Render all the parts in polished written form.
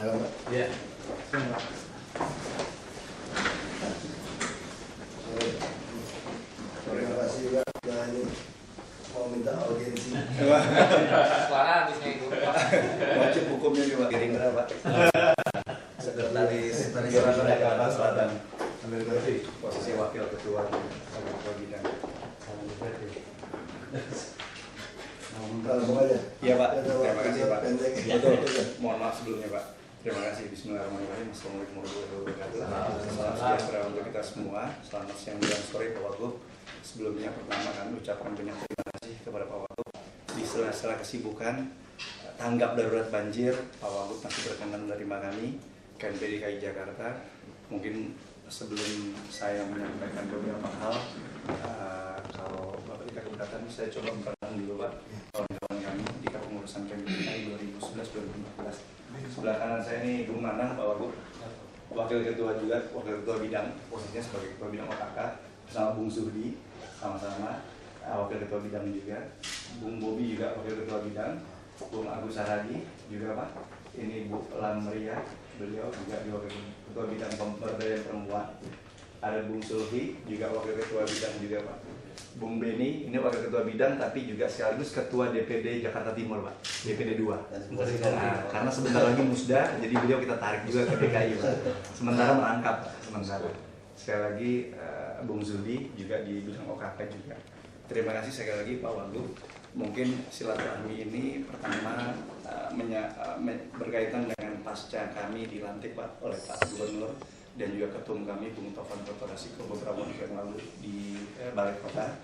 Iya. Terima kasih juga yang ini mau minta audiensi. Suara habisnya itu. Wajib hukumnya nih Pak. Gerindra Pak. Sekretaris Jakarta Selatan. Posisi wakil ketua bidang. Kalau mau aja. Iya Pak. Terima kasih Pak. Pendek. Betul. Mohon maaf sebelumnya Pak. Terima kasih. Bismillahirrahmanirrahim. Assalamualaikum warahmatullahi wabarakatuh. Salam sejahtera untuk kita semua. Selamat siang dan sore Pak Wagub. Sebelumnya pertama kami ucapkan banyak terima kasih kepada Pak Wagub. Di sela-sela kesibukan tanggap darurat banjir, Pak Wagub masih berkenan menerima kami KNP DKI Jakarta. Mungkin sebelum saya menyampaikan beberapa hal, kalau Bapak tidak keberatan, saya coba memperkenalkan dulu Pak kawan-kawan kami di kepengurusan KNP DKI 2011-2014. Sebelah kanan saya ini Bung Nanang, Pak Wagub, wakil ketua juga, wakil ketua bidang, posisinya sebagai ketua bidang OKK, bersama Bung Suhdi, sama-sama wakil ketua bidang juga, Bung Bobi juga wakil ketua bidang, Bung Agus Saradi juga Pak, ini Bu Lamria, beliau juga wakil ketua bidang pemberdayaan perempuan, ada Bung Sulhi juga wakil ketua bidang juga Pak, Bung Beni ini wakil ketua bidang tapi juga sekaligus ketua DPD Jakarta Timur Pak, DPD 2. Nah, karena sebentar lagi musda, jadi beliau kita tarik juga ke DKI Pak. Sementara merangkap Pak, sementara. Sekali lagi Bung Zudi juga di bidang OKP juga. Terima kasih sekali lagi Pak Wagub. Mungkin silaturahmi ini pertama berkaitan dengan pasca kami dilantik Pak oleh Pak Gubernur dan juga ketum kami Bung Taufan Rasiko beberapa waktu yang lalu di Balai Kota.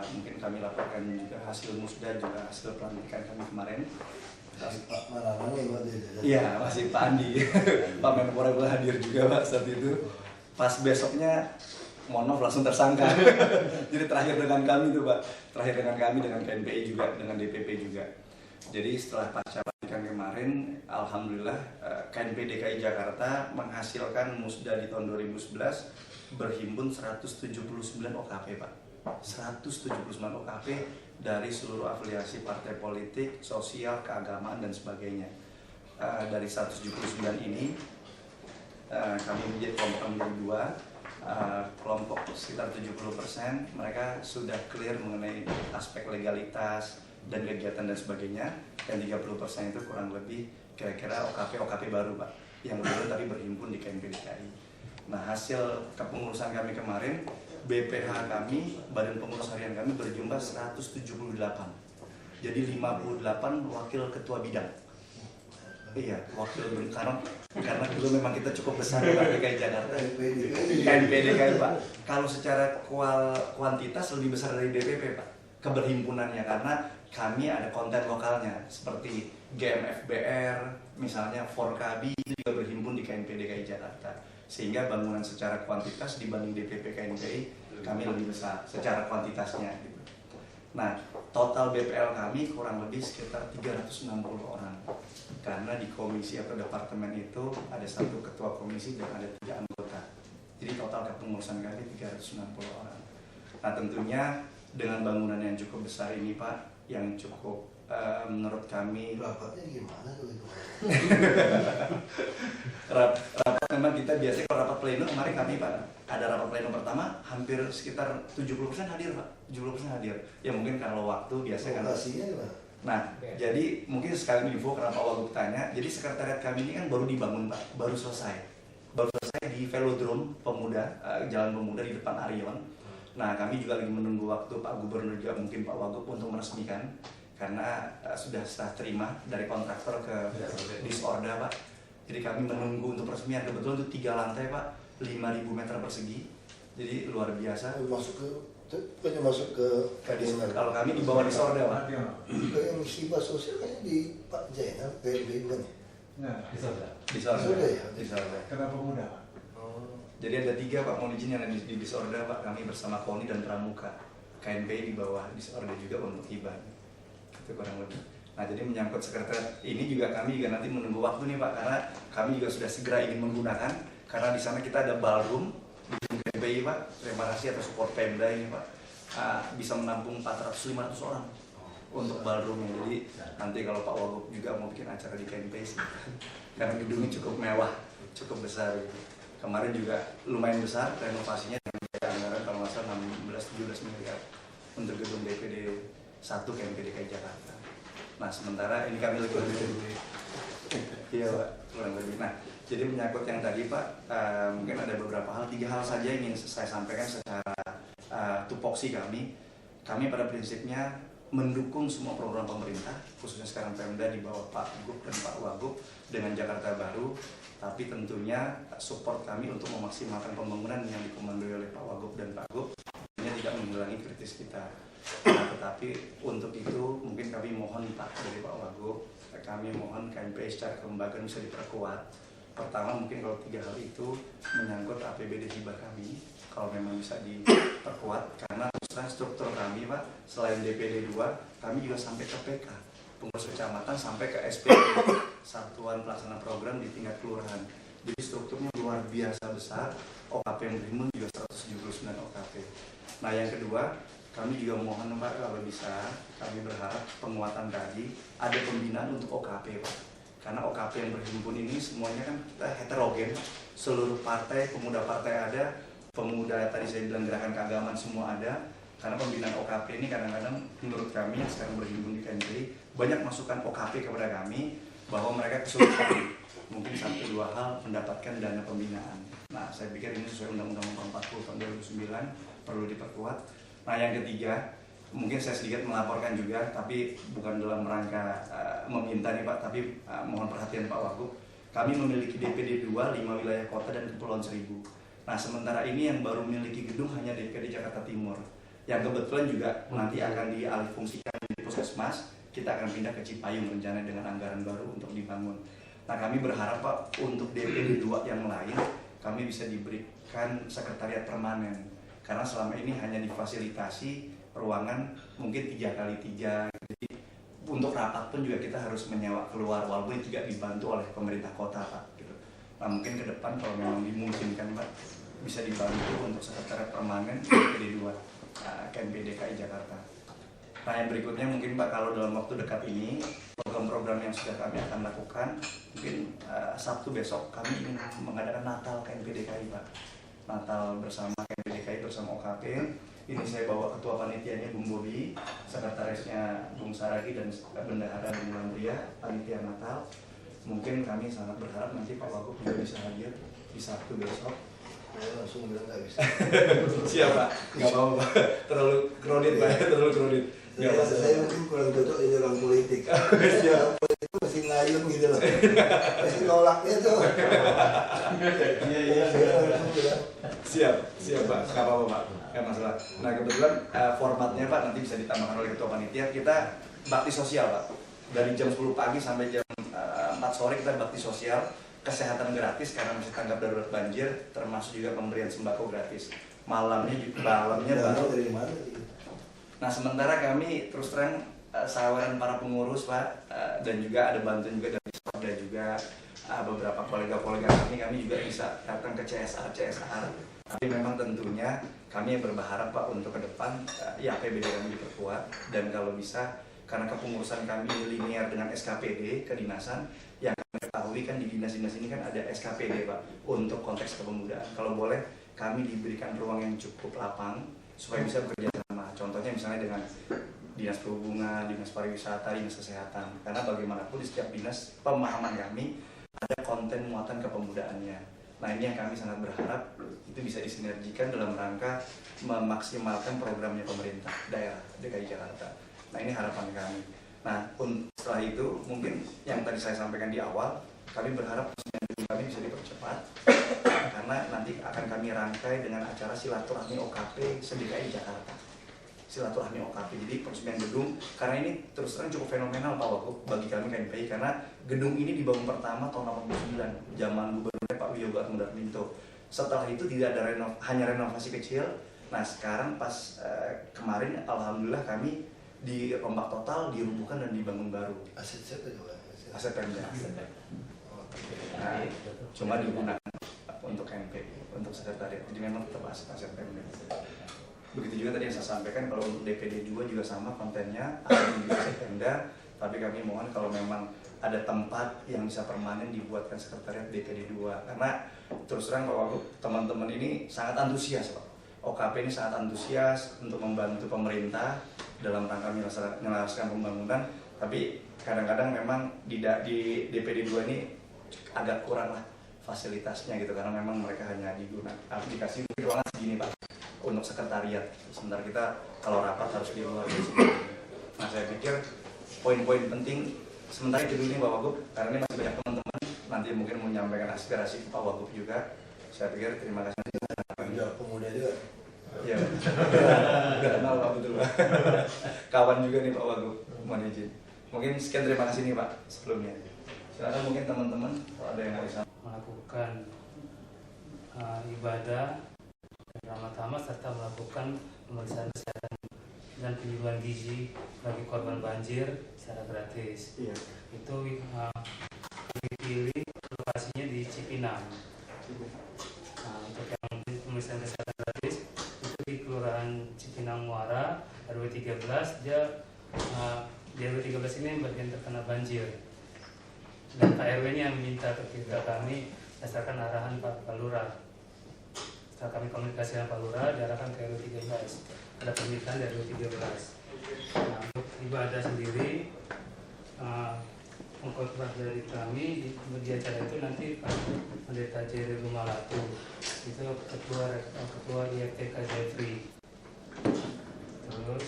Mungkin kami laporkan juga hasil musda juga hasil pelantikan kami kemarin. Pak Malarang ya Pak. Iya, masih Pak Andi. Pak Menpora hadir juga Pak saat itu. Pas besoknya mohon maaf langsung tersangka. Jadi terakhir dengan kami tuh Pak, terakhir dengan kami dengan KNPI juga, dengan DPP juga. Jadi setelah pasca pelantikan kemarin, alhamdulillah KNP DKI Jakarta menghasilkan musda di tahun 2011 berhimpun 179 OKP Pak. 179 OKP dari seluruh afiliasi partai politik, sosial, keagamaan dan sebagainya. Dari 179 ini kami menjadi kelompok menjadi dua. Kelompok sekitar 70% mereka sudah clear mengenai aspek legalitas dan kegiatan dan sebagainya, dan 30% itu kurang lebih kira-kira OKP baru Pak yang belum tapi berhimpun di KNP DKI. Nah, hasil kepengurusan kami kemarin, BPH kami, Badan Pengurus Harian kami berjumlah 178. Jadi 58 wakil ketua bidang. Iya, wakil karena dulu memang kita cukup besar Pak DKI Jakarta. KNP DKI Pak. Kalau secara kuantitas lebih besar dari DPP Pak. Keberhimpunannya karena kami ada konten lokalnya seperti GMFBR, misalnya Forkabi itu juga berhimpun di KNP DKI Jakarta. Sehingga bangunan secara kuantitas dibanding DPP KNPI kami lebih besar secara kuantitasnya gitu. Nah, total BPL kami kurang lebih sekitar 360 orang. Karena di komisi atau departemen itu ada satu ketua komisi dan ada 3 anggota. Jadi total kepengurusan kami 360 orang. Nah, tentunya dengan bangunan yang cukup besar ini Pak, yang cukup menurut kami rapatnya gimana tuh itu? rapat memang kita biasanya kalau rapat pleno kemarin kami Pak ada rapat pleno pertama hampir sekitar 70% hadir Pak, 70% hadir. Ya mungkin kalau waktu biasa kan. Nah, jadi mungkin sekali info kenapa Wagub tanya. Jadi sekretariat kami ini kan baru dibangun Pak, baru selesai di Velodrome Pemuda, Jalan Pemuda di depan Arion. Nah, kami juga lagi menunggu waktu Pak Gubernur juga mungkin Pak Wagub untuk meresmikan karena sudah serah terima dari kontraktor ke Disorda Pak. Jadi kami menunggu untuk peresmian. Kebetulan itu 3 lantai Pak, 5.000 meter persegi. Jadi luar biasa. Masuk ke kalau kami di bawah Disorda Pak. Yang musibah sosial kayaknya di Pak Jainal, PLB bukan ya? Nah, Disorda ya? Disorda. Kenapa muda Pak? Jadi ada 3 Pak mohon izin yang ada di Disorda Pak, kami bersama KONI dan Pramuka. KNPI di bawah Disorda juga untuk hibah. Itu kurang lebih. Nah, jadi menyangkut sekretariat ini juga kami juga nanti menunggu waktu nih Pak, karena kami juga sudah segera ingin menggunakan karena di sana kita ada ballroom di KNPI Pak. Terima kasih atas support Pemda ini Pak. Bisa menampung 400-500 orang. untuk ballroom. Jadi nanti kalau Pak Wagub juga mau bikin acara di Campbase karena gedungnya cukup mewah, cukup besar gitu. Kemarin juga lumayan besar renovasinya dengan anggaran kalau nggak salah 16-17 miliar untuk gedung DPD 1 KMP DKI Jakarta. Nah sementara ini kami lagi iya Pak, kurang lebih. Nah jadi menyangkut yang tadi Pak, mungkin ada beberapa hal, 3 hal saja yang ingin saya sampaikan secara tupoksi kami. Kami pada prinsipnya mendukung semua program pemerintah, khususnya sekarang Pemda di bawah Pak Gub dan Pak Wagub dengan Jakarta Baru. Tapi tentunya support kami untuk memaksimalkan pembangunan yang dikomandoi oleh Pak Wagub dan Pak Gub ini tidak mengulangi kritis kita. Nah, tetapi untuk itu mungkin kami mohon Pak dari Pak Wagub, kami mohon KMP secara kelembagaan bisa diperkuat. Pertama mungkin kalau 3 hal itu menyangkut APBD hibah kami, kalau memang bisa diperkuat karena struktur kami Pak selain DPD 2 kami juga sampai ke PK, pengurus kecamatan sampai ke SPP, Satuan Pelaksana Program di tingkat kelurahan. Jadi strukturnya luar biasa besar. OKP yang berhimpun juga 179 OKP. Nah yang kedua, kami juga mohon Pak kalau bisa kami berharap penguatan tadi ada pembinaan untuk OKP Pak. Karena OKP yang berhimpun ini semuanya kan kita heterogen, seluruh partai, pemuda partai ada, pemuda tadi saya bilang gerakan keagamaan semua ada. Karena pembinaan OKP ini kadang-kadang menurut kami yang sekarang berhimpun di KNPI banyak masukan OKP kepada kami bahwa mereka kesulitan mungkin 1-2 hal mendapatkan dana pembinaan. Nah saya pikir ini sesuai Undang-Undang Nomor 40 tahun 2009 perlu diperkuat. Nah yang ketiga mungkin saya sedikit melaporkan juga tapi bukan dalam rangka meminta nih Pak, tapi mohon perhatian Pak Wagub. Kami memiliki DPD 2 5 wilayah kota dan Kepulauan Seribu. Nah sementara ini yang baru memiliki gedung hanya DPD Jakarta Timur, yang kebetulan juga nanti akan dialihfungsikan menjadi puskesmas. Kita akan pindah ke Cipayung rencana dengan anggaran baru untuk dibangun. Nah kami berharap Pak untuk DPD 2 yang lain kami bisa diberikan sekretariat permanen karena selama ini hanya difasilitasi ruangan mungkin 3x3. Jadi untuk rapat pun juga kita harus menyewa keluar walaupun juga dibantu oleh pemerintah kota Pak gitu. Nah mungkin ke depan kalau memang dimungkinkan Pak bisa dibantu untuk sekretariat permanen DPD 2 KMP DKI Jakarta. Nah yang berikutnya mungkin Pak kalau dalam waktu dekat ini program-program yang sudah kami akan lakukan mungkin Sabtu besok kami ingin mengadakan Natal KMP DKI Pak. Natal bersama KMP DKI bersama OKP. Ini saya bawa ketua panitianya Bung Bobi, sekretarisnya Bung Saragi dan bendahara Bung Landria, panitia Natal. Mungkin kami sangat berharap nanti Pak Wagub juga bisa hadir di Sabtu besok. Saya langsung bilang nggak bisa. Siap Pak, nggak apa-apa Pak, terlalu kredit Pak, terlalu kredit. Saya mungkin kurang cocok jadi orang politik. Siap. Politik itu masih ngayun gitu loh. Masih nolaknya tuh. Iya. Siap Pak, nggak apa-apa Pak, nggak masalah. Nah kebetulan formatnya Pak nanti bisa ditambahkan oleh ketua panitia. Kita bakti sosial Pak, dari jam 10 pagi sampai jam 4 sore kita bakti sosial. Kesehatan gratis karena masih tanggap darurat banjir, termasuk juga pemberian sembako gratis. Malamnya baru dari mana? Nah sementara kami terus terang saweran para pengurus Pak dan juga ada bantuan juga dari Sporda juga beberapa kolega-kolega kami juga bisa datang ke CSR. Tapi memang tentunya kami berharap Pak untuk ke depan ya APBD kami diperkuat dan kalau bisa karena kepengurusan kami linear dengan SKPD kedinasan yang kami ketahui kan di dinas-dinas ini kan ada SKPD Pak untuk konteks kepemudaan. Kalau boleh kami diberikan ruang yang cukup lapang supaya bisa bekerja sama. Contohnya misalnya dengan dinas perhubungan, dinas pariwisata, dinas kesehatan. Karena bagaimanapun di setiap dinas pemahaman kami ada konten muatan kepemudaannya. Nah ini yang kami sangat berharap itu bisa disinergikan dalam rangka memaksimalkan programnya pemerintah daerah DKI Jakarta. Nah ini harapan kami. Nah setelah itu mungkin yang tadi saya sampaikan di awal, kami berharap kami bisa dipercepat karena nanti akan kami rangkai dengan acara silaturahmi OKP se-DKI Jakarta. Silaturahmi OKP, jadi peresmian gedung karena ini terus terang cukup fenomenal Pak Wagub bagi kami KNPI karena gedung ini dibangun pertama tahun 89 zaman Gubernur Pak Wiyogo Atmodarminto. Setelah itu tidak ada hanya renovasi kecil. Nah sekarang pas kemarin alhamdulillah kami dirombak total, dirubuhkan dan dibangun baru. Aset siapa juga? Aset Pemda. Nah, cuma digunakan untuk KNPI, untuk sekretariat. Jadi memang tetap aset Pemda. begitu juga tadi yang saya sampaikan kalau untuk DPD 2 juga sama kontennya ada di Pemda, tapi kami mohon kalau memang ada tempat yang bisa permanen dibuatkan sekretariat DPD 2 karena terus terang Pak Wagub teman-teman ini sangat antusias Pak. OKP ini sangat antusias untuk membantu pemerintah dalam rangka menyelesaikan pembangunan, tapi kadang-kadang memang di DPD 2 ini agak kurang lah fasilitasnya gitu karena memang mereka hanya dikasih ruangan segini Pak untuk sekretariat, sementara kita kalau rapat harus di luar. Nah saya pikir poin-poin penting sementara itu dulu nih Pak Wagub karena ini masih banyak teman-teman nanti mungkin mau menyampaikan aspirasi ke Pak Wagub juga. Saya pikir terima kasih. Udah pemuda juga. Ya, udah kenal Pak betul Pak. Kawan juga nih Pak Wagub, mohon izin. Mungkin sekian terima kasih nih Pak sebelumnya. Silakan mungkin teman-teman kalau ada yang bisa melakukan ibadah pertama-tama serta melakukan pemeriksaan kesehatan dan penyuluhan gizi bagi korban banjir secara gratis. Iya. Itu kami pilih lokasinya di Cipinang. Nah, untuk yang pemeriksaan kesehatan gratis itu di Kelurahan Cipinang Muara RW 13. Di RW 13 ini bagian terkena banjir. Dan Pak RW-nya yang meminta ketika kami berdasarkan arahan Pak Lurah. Setelah kami komunikasi dengan Pak Lurah, diarahkan ke RW 13. Ada permintaan dari RW 13. Nah, untuk ibadah sendiri, pengkhotbah dari kami di acara itu nanti Pak Pendeta Jerry Rumalatu, itu ketua IFTK Jeffrey. Terus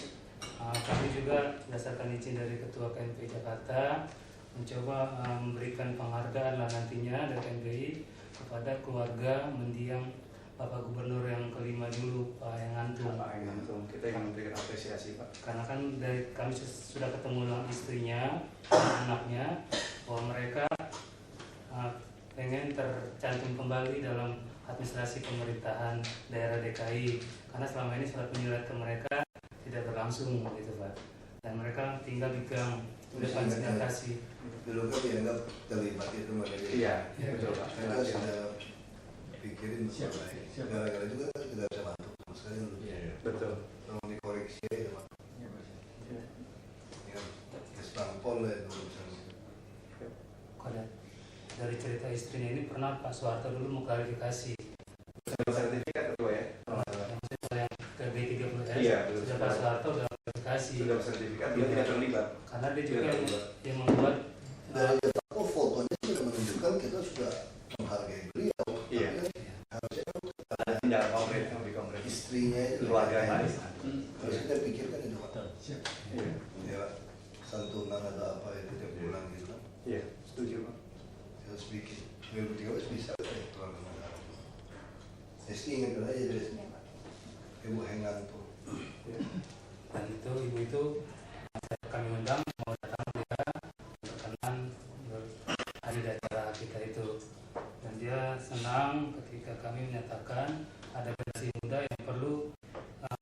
kami juga berdasarkan izin dari Ketua KNPI Jakarta mencoba memberikan penghargaan lah nantinya dari KNPI kepada keluarga mendiang Bapak Gubernur yang kelima dulu, Pak Hengantung. Pak Hengantung, kita ingin memberikan apresiasi Pak. Karena kan dari kami sudah ketemu dengan istrinya, dan anaknya, bahwa mereka pengen tercantum kembali dalam administrasi pemerintahan daerah DKI. Karena selama ini surat menyurat ke mereka tidak berlangsung gitu Pak. Dan mereka tinggal di gang, udah panjang kasih. Dulu kan dianggap terlibat itu mereka. Iya, betul Pak. Kita sudah pikirin baik. Gara-gara juga kan tidak bisa bantu sama sekali. Iya, betul. Tolong dikoreksi ya Pak. Ya, setampol lah itu misalnya. Kalau dari cerita istrinya ini pernah Pak Soeharto dulu mau klarifikasi. Sudah sertifikat ketua ya? Yang ke B30S, Iya, betul. sudah Pak Soeharto sudah klarifikasi. Sudah sertifikat, dia tidak terlibat. Karena dia juga yang membuat Dari aku fotonya sudah menunjukkan kita sudah menghargai beliau. Iya. Harusnya Ada tindakan konkret yang lebih konkret. istrinya itu Keluarganya. harus kita pikirkan itu Pak. Iya. Ya, santunan ada apa itu tiap bulan gitu kan. Iya, setuju Pak. Kita harus bikin 2013 bisa kan keluarga negara. Esti ingatkan aja dari sini Pak. Ibu Hengantung. Iya. dan itu ibu itu kami undang mau datang dia berkenan ada di acara kita itu, dan dia senang ketika kami menyatakan ada generasi muda yang perlu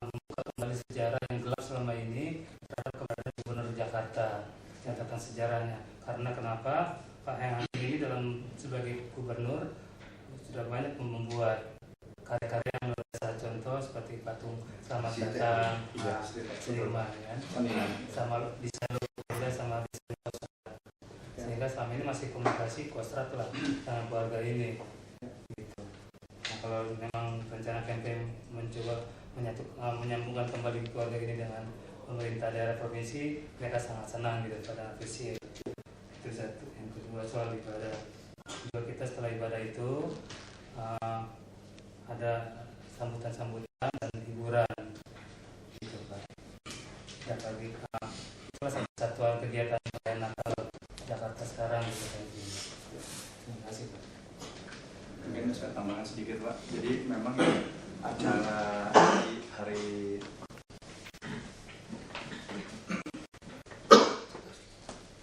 membuka kembali sejarah yang gelap selama ini terhadap keberadaan Gubernur Jakarta, catatan sejarahnya. Karena kenapa Pak Hengantung ini dalam sebagai gubernur sudah banyak membuat karya-karya yang luar biasa, contoh seperti patung selamat datang, Iya, seniman kan, sama desain logo sama desain kostrat. Sehingga selama ini masih komunikasi kostrat lah dengan keluarga ini. Gitu. Nah, kalau memang rencana campaign mencoba menyambungkan kembali keluarga ini dengan pemerintah daerah provinsi, mereka sangat senang gitu pada appreciate. Itu satu. Yang kedua soal ibadah. Juga kita setelah ibadah itu ada sambutan-sambutan dan hiburan gitu Pak. Dan bagi salah satu satuan kegiatan perayaan Natal Jakarta sekarang gitu Pak. Terima kasih Pak. Mungkin saya tambahkan sedikit Pak. Jadi memang acara hari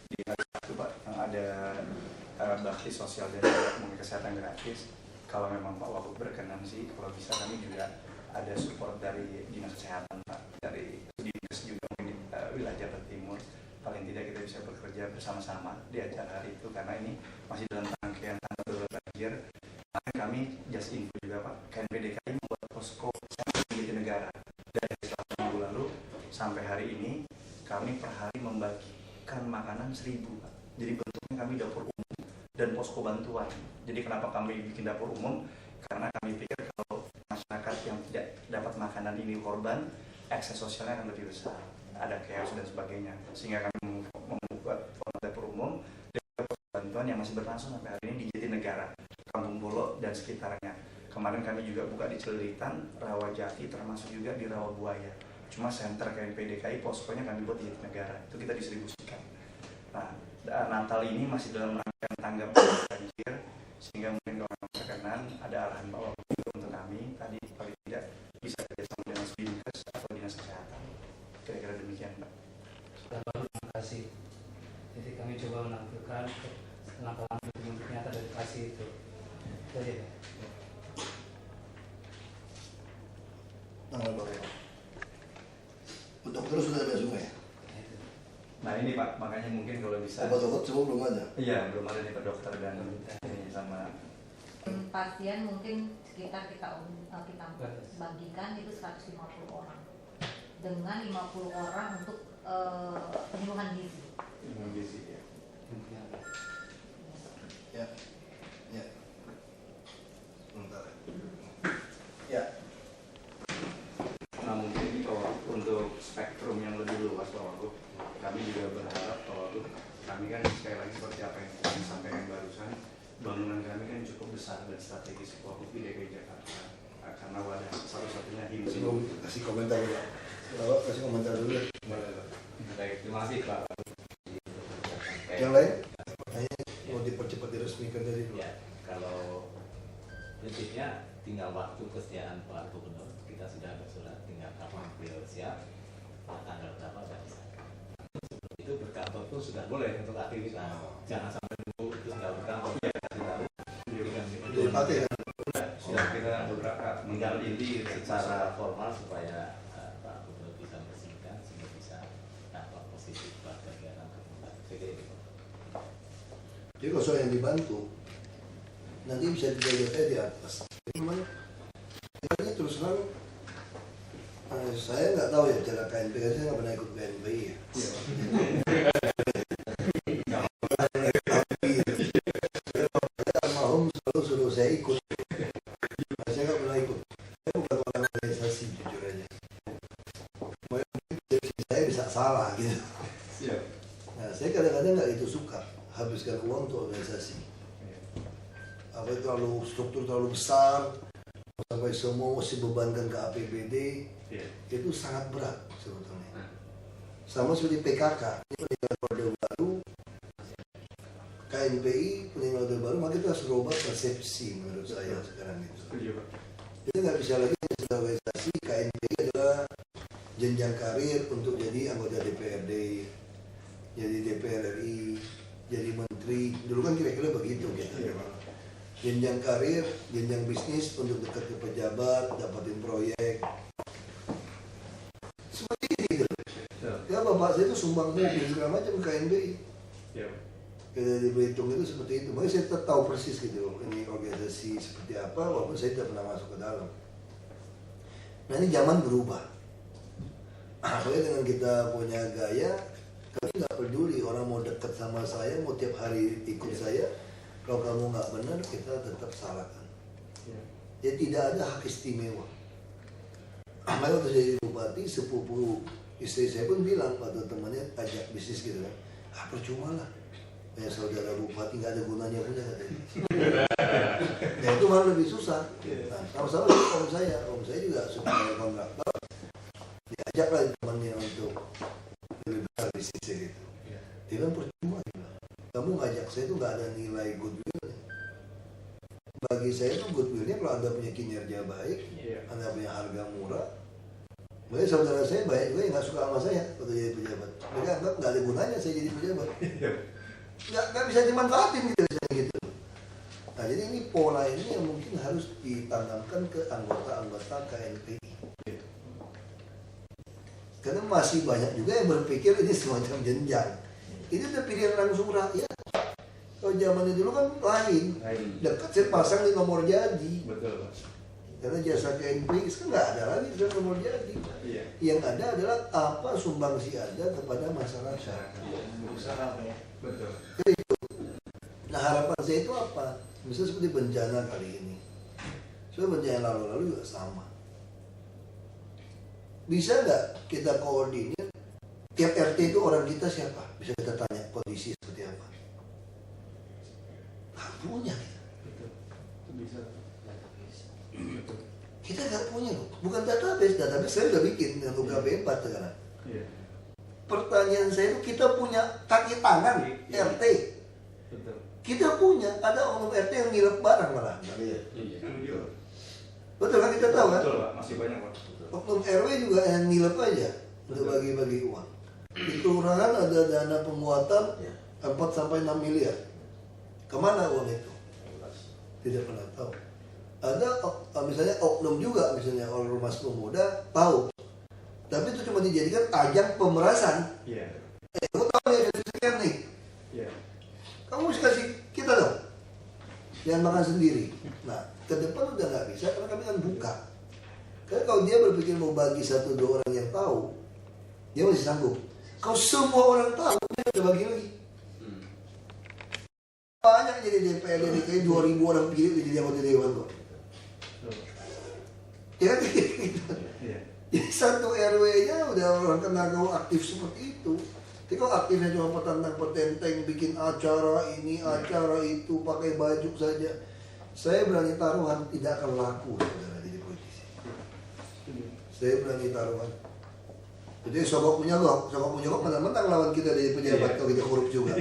di hari Sabtu Pak yang ada bakti sosial dan kesehatan gratis. Kalau memang Pak Wagub berkenan sih, kalau bisa kami juga ada support dari Dinas Kesehatan Pak, dari Dinas juga mungkin wilayah Jawa Timur. Paling tidak kita bisa bekerja bersama-sama di acara hari itu karena ini masih dalam rangkaian tanggap banjir. Kami just info juga Pak, KNPDKI membuat posko sensitif negara dari bahkan 1.000 Pak. Jadi bentuknya kami dapur umum dan posko bantuan. Jadi kenapa kami bikin dapur umum? Karena kami pikir kalau masyarakat yang tidak dapat makanan ini korban, akses sosialnya akan lebih besar, ada chaos dan sebagainya. Sehingga kami membuat dapur umum dan posko bantuan yang masih berlangsung sampai hari ini di Jatinegara, Kampung Bolo dan sekitarnya. Kemarin kami juga buka di Celilitan, Rawajati, termasuk juga di Rawabuaya. Cuma center KNP DKI poskonya kami buat di Jatinegara, itu kita distribusikan. Nah, Natal ini masih dalam rangkaian tanggap banjir, sehingga mungkin kalau berkenan ada arahan Pak Wagub untuk kami tadi paling tidak bisa kerjasama dengan Dinkes atau Dinas Kesehatan. Kira-kira demikian Pak. Sudah baru, terima kasih. Jadi kami coba menampilkan langkah-langkah untuk nyata dari kasih itu. Itu aja Pak. Tanggal berapa? Dokter sudah ada semua ya? Nah ini Pak, makanya mungkin kalau bisa. Obat-obat semua belum ada? Iya, belum ada nih Pak dokter dan ini sama. Pasien mungkin sekitar kita bagikan itu 150 orang dengan 50 orang untuk penyuluhan gizi. Penyuluhan gizi ya. Ya, ya. Sebentar. Ya. Nah mungkin kalau untuk spektrum yang lebih luas Pak Wagub, kami juga berharap Pak Wagub, kami kan sekali lagi seperti apa yang kami sampaikan barusan, bangunan kami kan cukup besar dan strategis Pak Wagub di DKI Jakarta, karena wadah satu-satunya Kasih hidup. kasih komentar dulu. Bapak kasih komentar dulu. Baik, terima kasih Pak. Yang lain? Mau dipercepat diresmikan dari dulu. Ya, kalau prinsipnya tinggal waktu kesediaan Pak Gubernur, kita sudah ada surat, tinggal kapan beliau siap, tanggal berapa sudah bisa. Itu berkantor pun sudah boleh untuk aktivitas, jangan sampai nunggu itu sudah berkantor. Ya, Itu dipakai kan? Sudah kita beberapa tinggal inti secara formal supaya Pak Gubernur bisa meresmikan sehingga bisa dampak positif buat kegiatan kegiatan. Jadi kalau soal yang dibantu, nanti bisa dilihat di atas. Memang, ini terus terang, saya nggak tahu ya cara KNP, saya nggak pernah ikut KNPI ya. Almarhum selalu suruh saya ikut, saya nggak pernah ikut. Saya bukan orang organisasi jujur aja. Mungkin saya bisa salah gitu. Siap. Nah, saya kadang-kadang nggak itu suka habiskan uang untuk organisasi. Apa itu terlalu struktur terlalu besar sampai semua mesti bebankan ke APBD, itu sangat berat sebetulnya. Sama seperti PKK, ini peninggalan Orde Baru, KNPI peninggalan Orde Baru, maka kita harus merubah persepsi menurut saya sekarang itu. Jadi nggak bisa lagi sebuah organisasi KNPI adalah jenjang karir untuk jadi anggota DPRD, jadi DPR RI, jadi menteri. Dulu kan kira-kira begitu kita. Jenjang karir, jenjang bisnis untuk dekat ke pejabat, dapatin proyek. Seperti ini gitu. Ya bapak saya itu sumbang mobil segala macam KNBI. Kita di Belitung itu seperti itu. Makanya saya tetap tahu persis gitu. Ini organisasi seperti apa, walaupun saya tidak pernah masuk ke dalam. Nah ini zaman berubah. Apalagi dengan kita punya gaya, kami nggak peduli orang mau dekat sama saya, mau tiap hari ikut saya. Kalau kamu nggak benar, kita tetap salahkan. Ya tidak ada hak istimewa. Makanya waktu saya jadi bupati, sepupu istri saya pun bilang, waktu temannya ajak bisnis gitu kan, percuma lah. Ya saudara bupati nggak ada gunanya punya katanya. Ya itu malah lebih susah. Nah, sama-sama dengan om saya juga suka kontraktor. Diajaklah temannya untuk lebih besar bisnisnya gitu. Dia bilang percuma. Kamu ngajak saya itu nggak ada nilai goodwill. Bagi saya itu goodwillnya kalau Anda punya kinerja baik, Anda punya harga murah. Makanya saudara saya banyak juga yang nggak suka sama saya waktu jadi pejabat. Mereka anggap nggak ada gunanya saya jadi pejabat. Nggak bisa dimanfaatin gitu. Nah jadi ini pola ini yang mungkin harus ditanamkan ke anggota-anggota KNPI. Karena masih banyak juga yang berpikir ini semacam jenjang. Ini udah pilihan langsung rakyat. Kalau zaman dulu kan lain. Dekat saya pasang di nomor jadi. Betul Pak. Karena jasa KNPI kan nggak ada lagi sudah nomor jadi. Iya. Yang ada adalah apa sumbangsi Anda kepada masyarakat. Berusaha apa ya? Betul. Nah harapan saya itu apa? Misalnya seperti bencana kali ini. Soalnya bencana lalu-lalu juga sama. Bisa nggak kita koordinir tiap RT itu orang kita siapa? Bisa kita tanya kondisi seperti apa? Nggak punya kita. Betul. Itu bisa. Betul. Kita nggak punya loh. Bukan database saya udah bikin dengan UKB 4 sekarang. Iya. Pertanyaan saya itu kita punya kaki tangan Iya. RT. Betul. Kita punya, ada oknum RT yang ngilep barang malah. Iya. Betul kan kita tahu kan? Betul, Pak. Masih banyak, Pak. Oknum RW juga yang ngilep aja untuk bagi-bagi uang. Di kelurahan ada dana penguatan 4 sampai 6 miliar. Kemana uang itu? Tidak pernah tahu. Ada misalnya oknum juga, misalnya ormas pemuda tahu. Tapi itu cuma dijadikan ajang pemerasan. Iya. Kamu tahu ya sekian nih. Iya. Kamu mesti kasih kita dong. Jangan makan sendiri. Nah, ke depan udah nggak bisa karena kami kan buka. Karena kalau dia berpikir mau bagi 1-2 orang yang tahu, dia masih sanggup. Kalau semua orang tahu, dia udah bagi lagi. Banyak jadi DPRD DKI 2.000 orang pilih jadi anggota dewan kok. Ya kan gitu. Iya. Jadi satu RW-nya udah orang kenal kau aktif seperti itu. Tapi kalau aktifnya cuma petantang-petenteng, bikin acara ini, acara itu, pakai baju saja, saya berani taruhan tidak akan laku saudara jadi politisi. Saya berani taruhan. Jadi sogok punya gok menang-menang lawan kita dari pejabat kalau kita korup juga.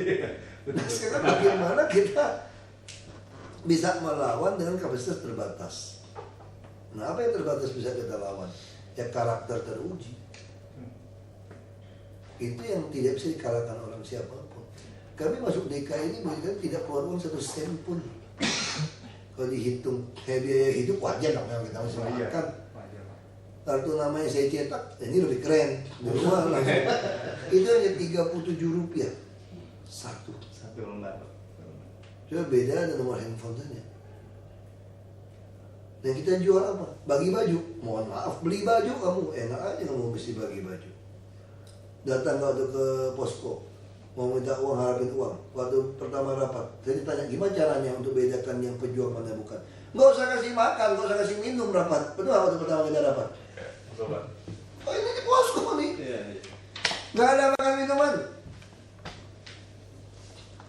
Nah sekarang bagaimana kita bisa melawan dengan kapasitas terbatas? Nah apa yang terbatas bisa kita lawan? Ya karakter teruji. Itu yang tidak bisa dikalahkan orang siapapun. Kami masuk DKI ini bukan tidak keluar uang 1 sen pun. Kalau dihitung kayak biaya hidup wajar dong yang kita masih makan. Kartu namanya saya cetak, ini lebih keren. Di rumah langsung. Itu hanya 37 rupiah satu lembar. Coba beda dengan nomor handphone saja. Dan kita jual apa? Bagi baju. Mohon maaf, beli baju kamu enak aja kamu mesti bagi baju. Datang waktu ke posko mau minta uang, harapin uang. Waktu pertama rapat, saya ditanya gimana caranya untuk bedakan yang pejuang mana bukan. Nggak usah kasih makan, nggak usah kasih minum rapat. Betul waktu pertama kita rapat. Betul. Oh ini di posko nih. Iya. Nggak ada makan minuman.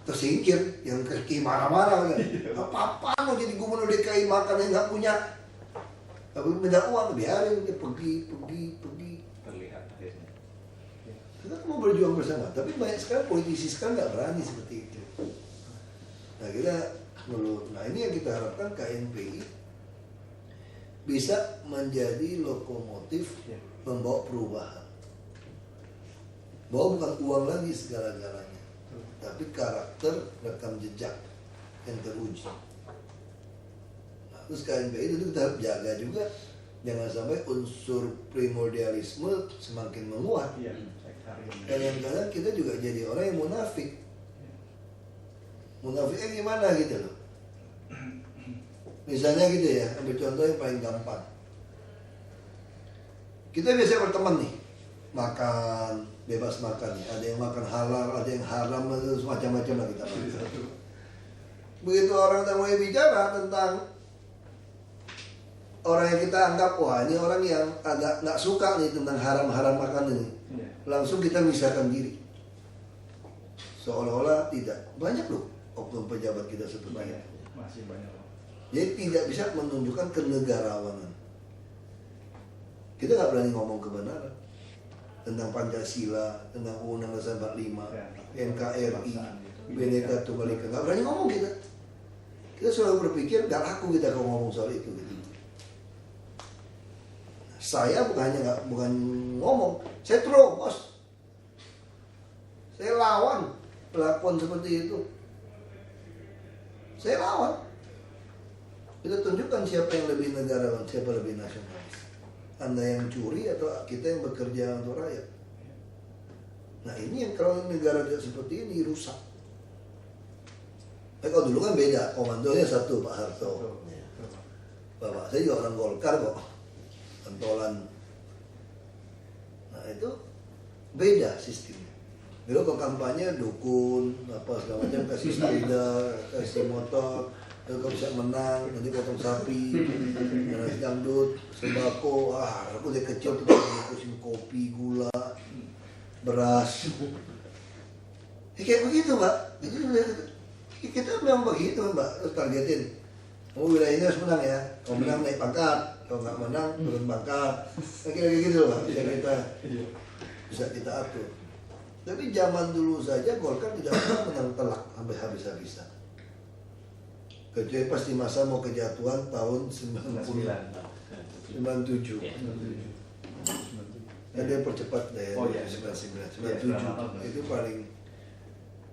Tersingkir, yang kaki marah-marah kan. Apa-apaan mau jadi gubernur DKI makan yang nggak punya. Tapi minta uang, biarin dia pergi. Terlihat akhirnya. Kita mau berjuang bersama, tapi banyak sekali politisi sekarang nggak berani seperti itu. Nah kita nah ini yang kita harapkan KNPI bisa menjadi lokomotif membawa perubahan. Bahwa bukan uang lagi segala-galanya, tapi karakter rekam jejak yang teruji. Nah, terus KNPI itu kita harus jaga juga, jangan sampai unsur primordialisme semakin menguat. Iya. Kadang-kadang kita juga jadi orang yang munafik. Munafiknya gimana gitu loh. Misalnya gitu ya, ambil contoh yang paling gampang. Kita biasa berteman nih, makan, bebas makan nih. Ada yang makan halal, ada yang haram, macam-macam lah kita makan. Begitu orang mulai bicara tentang orang yang kita anggap, wah ini orang yang agak nggak suka nih tentang haram-haram makan ini, langsung kita misahkan diri. Seolah-olah tidak. Banyak loh oknum pejabat kita seperti itu. Masih banyak. Jadi tidak bisa menunjukkan kenegarawanan. Kita nggak berani ngomong kebenaran tentang Pancasila, tentang Undang-Undang Dasar 45, NKRI, Bhinneka Tunggal Ika. Nggak berani ngomong kita. Kita selalu berpikir nggak laku kita kalau ngomong soal itu. Gitu. Saya bukan ngomong, saya terobos. Saya lawan pelakuan seperti itu. Saya lawan. Kita tunjukkan siapa yang lebih negarawan, siapa lebih nasionalis. Anda yang curi atau kita yang bekerja untuk rakyat. Nah ini yang kalau negara tidak seperti ini rusak. Kalau dulu kan beda, komandonya satu Pak Harto. Bapak saya juga orang Golkar kok, pentolan. Nah itu beda sistemnya. Dulu kalau kampanye dukun apa segala macam, kasih sepeda, kasih motor, kalau bisa menang nanti potong sapi, nasi dangdut, sembako. Aku dari kecil tuh ngurusin kopi, gula, beras. Kayak begitu Mbak. Kita memang begitu Mbak, terus targetin. Wilayah ini harus menang ya, kalau menang naik pangkat, kalau nggak menang turun pangkat. Kayak gitu Mbak, bisa kita atur. Tapi zaman dulu saja Golkar tidak pernah menang telak sampai habis-habisan. Kecuali pas di masa mau kejatuhan tahun 97. Ada percepat deh, 99. Itu paling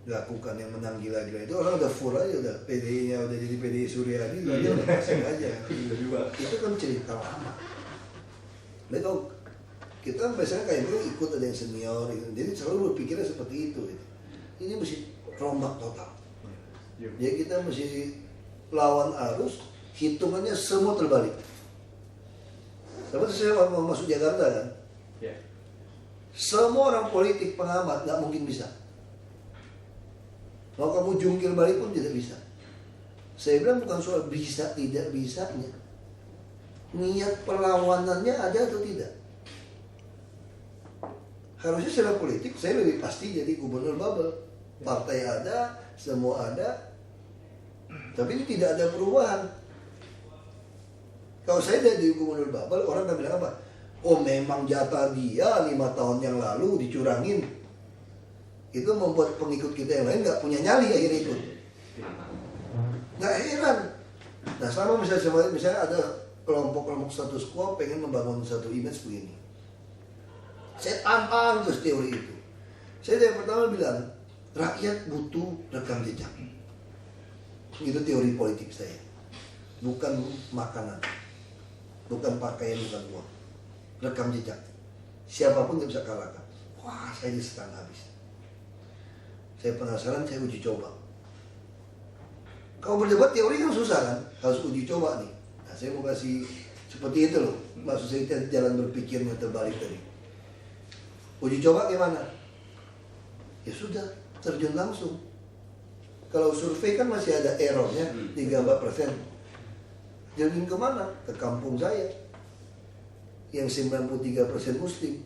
dilakukan yang menang gila-gila. Itu orang udah full aja, udah PDI-nya udah jadi PDI Suryadi, aja udah pasang aja. Itu kan cerita lama. Nah, kalau kita biasanya kayak gitu ikut ada yang senior gitu. Jadi selalu berpikirnya seperti itu gitu. Ini mesti rombak total. Jadi kita mesti lawan arus, hitungannya semua terbalik. Seperti saya mau masuk Jakarta kan, semua orang politik pengamat nggak mungkin bisa. Mau kamu jungkir balik pun tidak bisa. Saya bilang bukan soal bisa tidak bisanya, niat perlawanannya ada atau tidak. Harusnya secara politik saya lebih pasti jadi gubernur bubble. Partai ada, semua ada. Tapi ini tidak ada perubahan. Kalau saya jadi gubernur bubble, orang akan bilang apa? Oh memang jatah dia 5 tahun yang lalu dicurangin. Itu membuat pengikut kita yang lain nggak punya nyali akhirnya ikut. Nggak heran. Nah sama misalnya ada kelompok-kelompok status quo pengen membangun satu image begini. Saya tantang terus teori itu. Saya dari pertama bilang, rakyat butuh rekam jejak. Itu teori politik saya. Bukan makanan, bukan pakaian, bukan uang. Rekam jejak. Siapapun tidak bisa kalahkan. Wah, saya diserang habis. Saya penasaran, saya uji coba. Kalau berdebat teori kan susah kan, harus uji coba nih. Nah, saya mau kasih seperti itu loh. Maksud saya jalan berpikirnya terbalik tadi. Uji coba gimana? Ya sudah, terjun langsung. Kalau survei kan masih ada errornya 3-4%. Terjun kemana? Ke kampung saya yang 93% muslim,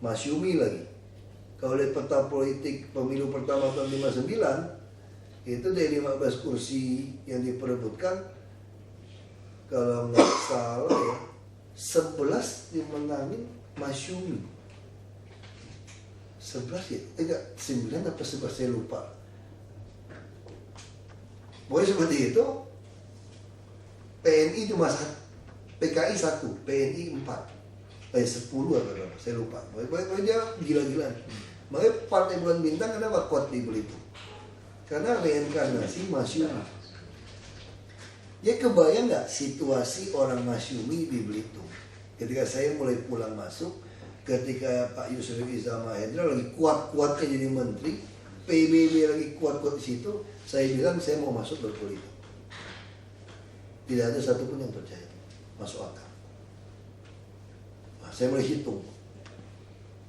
Masyumi lagi. Kalau lihat peta politik pemilu pertama tahun 59, itu dari 15 kursi yang diperebutkan, kalau nggak salah ya 11 dimenangin Masyumi. 11 ya? Enggak, 9 apa 11 saya lupa. Pokoknya seperti itu. PNI cuma 1, PKI 1, PNI 4, 10 atau berapa, saya lupa. Pokoknya dia gila-gilaan. Makanya Partai Bulan Bintang kenapa kuat di Belitung? Karena reinkarnasi Masyumi. Ya kebayang nggak situasi orang Masyumi di Belitung? Ketika saya mulai pulang masuk, ketika Pak Yusril Iza Mahendra lagi kuat-kuatnya jadi menteri, PBB lagi kuat-kuat di situ, saya bilang saya mau masuk berpolitik. Tidak ada satupun yang percaya masuk akal. Nah, saya mulai hitung.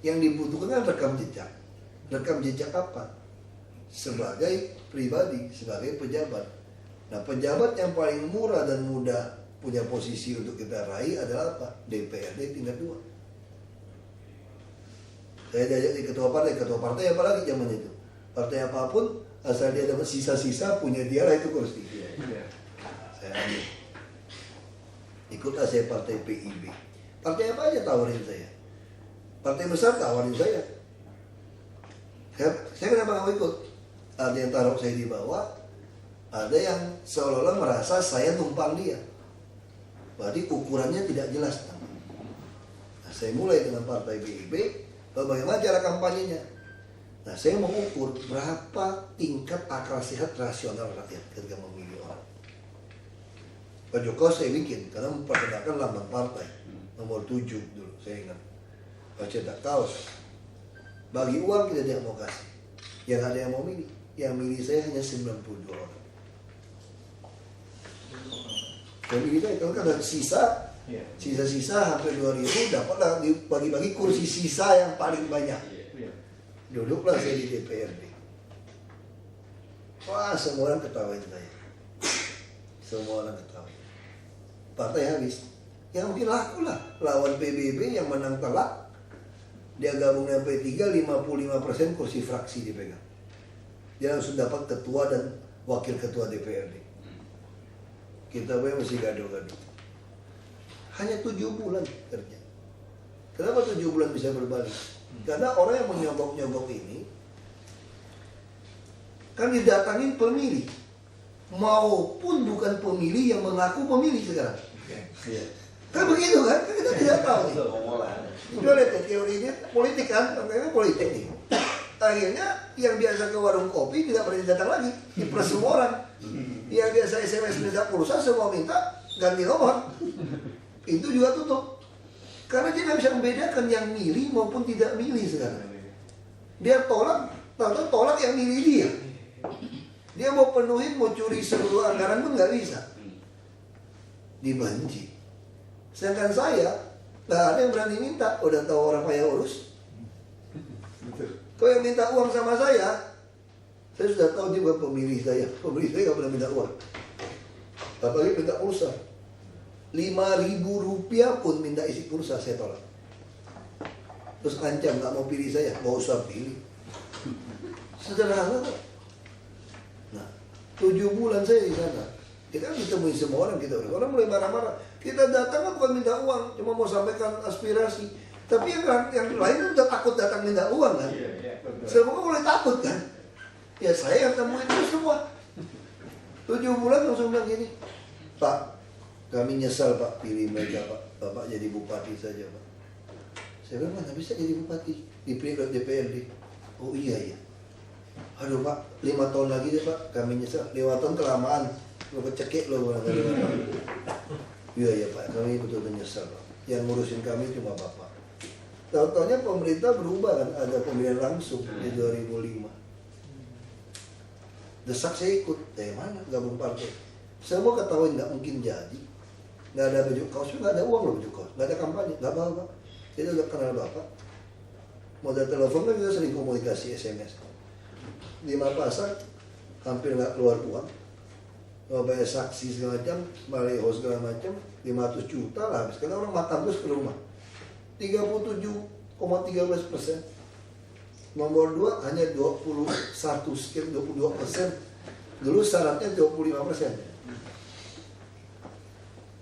Yang dibutuhkan kan rekam jejak. Rekam jejak apa? Sebagai pribadi, sebagai pejabat. Nah, pejabat yang paling murah dan mudah punya posisi untuk kita raih adalah apa? DPRD tingkat 2. Saya diajak di ketua partai apalagi zaman itu. Partai apapun, asal dia dapat sisa-sisa, punya dia lah itu kursi. Saya ambil. Ikutlah saya partai PIB. Partai apa aja tawarin saya. Partai besar tawarin saya. Saya kenapa nggak mau ikut? Ada yang taruh saya di bawah, ada yang seolah-olah merasa saya numpang dia. Berarti ukurannya tidak jelas. Nah, saya mulai dengan partai PIB. Bagaimana cara kampanyenya? Nah, saya mau ukur berapa tingkat akal sehat rasional rakyat ketika memilih orang. Pak Jokowi saya bikin karena memperkenalkan lambang partai nomor 7 dulu, saya ingat. Pak cetak kaos. Bagi uang kita tidak mau kasih. Yang ada yang mau milih. Yang milih saya hanya 92 orang. Jadi kita itu kan ada sisa, Iya. sisa-sisa hampir 2.000, dapatlah bagi-bagi kursi sisa yang paling banyak. Iya. Duduklah saya di DPRD. Wah, semua orang ketawain saya. Semua orang ketawain. Partai habis. Ya mungkin laku lah. Lawan PBB yang menang telak. Dia gabung dengan P3, 55% kursi fraksi dipegang. Dia langsung dapat ketua dan wakil ketua DPRD. Kita masih gaduh-gaduh. Hanya 7 bulan kerja. Kenapa 7 bulan bisa berbalik? Karena orang yang menyogok-nyogok ini kan didatangin pemilih maupun bukan pemilih yang mengaku pemilih sekarang. Iya. Kan begitu kan? Kan kita tidak tahu nih. Coba lihat ya, teorinya politik kan, makanya politik nih. Akhirnya yang biasa ke warung kopi tidak berani datang lagi, diperes semua orang. Yang biasa SMS minta pulsa semua minta ganti nomor. Itu juga tutup. Karena dia nggak bisa membedakan yang milih maupun tidak milih sekarang. Dia tolak, tahu tolak yang milih dia. Dia mau penuhin, mau curi seluruh anggaran pun nggak bisa. Dibenci. Sedangkan saya nggak ada yang berani minta. Udah tahu orang payah urus. Kau yang minta uang sama saya sudah tahu dia bukan pemilih saya. Pemilih saya nggak pernah minta uang. Apalagi minta pulsa. 5.000 rupiah pun minta isi pulsa saya tolak. Terus ancam nggak mau pilih saya, nggak usah pilih. Sederhana kok. Nah, 7 bulan saya di sana. Kita kan ditemuin semua orang, orang mulai marah-marah. Kita datang kan bukan minta uang, cuma mau sampaikan aspirasi. Tapi yang lain udah takut datang minta uang kan. Semua mulai takut kan. Ya saya yang temuin itu semua. 7 bulan langsung bilang gini, Pak, kami nyesal Pak pilih mereka Pak. Bapak jadi bupati saja Pak. Saya bilang mana bisa jadi bupati, dipilih oleh DPRD. Oh iya ya. Aduh Pak, 5 tahun lagi deh Pak, kami nyesal. 5 tahun kelamaan, lo kecekik lo. Iya ya Pak, kami betul-betul nyesal Pak. Yang ngurusin kami cuma Bapak. Tahu-taunya pemerintah berubah kan, ada pemilihan langsung di 2005. Desak saya ikut, dari mana gabung partai. Semua ketahuan nggak mungkin jadi. Nggak ada baju kaos, nggak ada uang loh baju kaos, nggak ada kampanye, nggak apa Pak. Kita udah kenal Bapak. Modal telepon kan kita sering komunikasi SMS. Di Makassar hampir nggak keluar uang. Mau bayar saksi segala macam, baleho segala macam, 500 juta lah habis. Karena orang makan terus ke rumah. 37,13%. Nomor 2 hanya 21 sekian 22%. Dulu syaratnya 25%.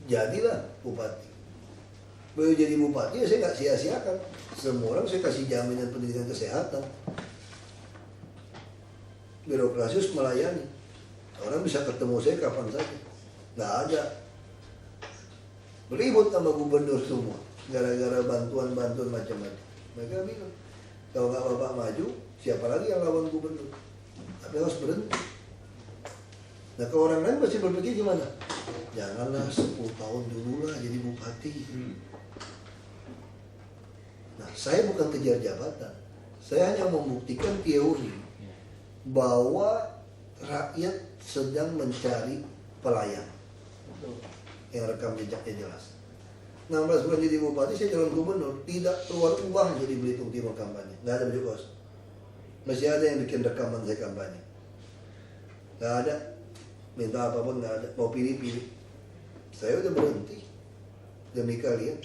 Jadilah bupati. Beliau jadi bupati ya saya nggak sia-siakan. Semua orang saya kasih jaminan pendidikan kesehatan. Birokrasi harus melayani. Orang bisa ketemu saya kapan saja. Nggak ada. Beribut sama gubernur semua. Gara-gara bantuan-bantuan macam-macam. Mereka bilang, kalau nggak Bapak maju, siapa lagi yang lawan gubernur? Tapi harus berhenti. Nah ke orang lain pasti berpikir gimana? Janganlah 10 tahun dulu lah jadi bupati. Nah saya bukan kejar jabatan. Saya hanya membuktikan teori bahwa rakyat sedang mencari pelayan yang rekam jejaknya jelas. 16 bulan jadi bupati, saya calon gubernur, tidak keluar uang jadi Belitung Timur kampanye, nggak ada baju kos. Masih ada yang bikin rekaman saya kampanye, nggak ada, minta apapun nggak ada, mau pilih-pilih. Saya udah berhenti demi kalian.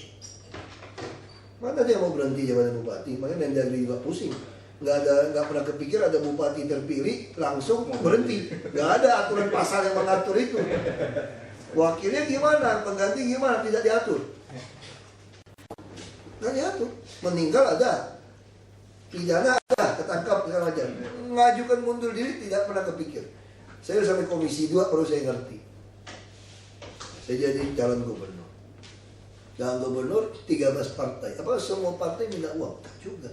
Mana dia mau berhenti jabatan bupati? Makanya Mendagri juga pusing. Nggak pernah kepikir ada bupati terpilih langsung berhenti. Nggak ada aturan pasal yang mengatur itu. Wakilnya gimana, pengganti gimana, tidak diatur. Nggak diatur. Meninggal ada, pidana ada, ketangkap segala macam. Mengajukan mundur diri tidak pernah kepikir. Saya sampai komisi 2 baru saya ngerti. Saya jadi calon gubernur. Calon gubernur 13 partai. Apa semua partai minta uang? Tak juga.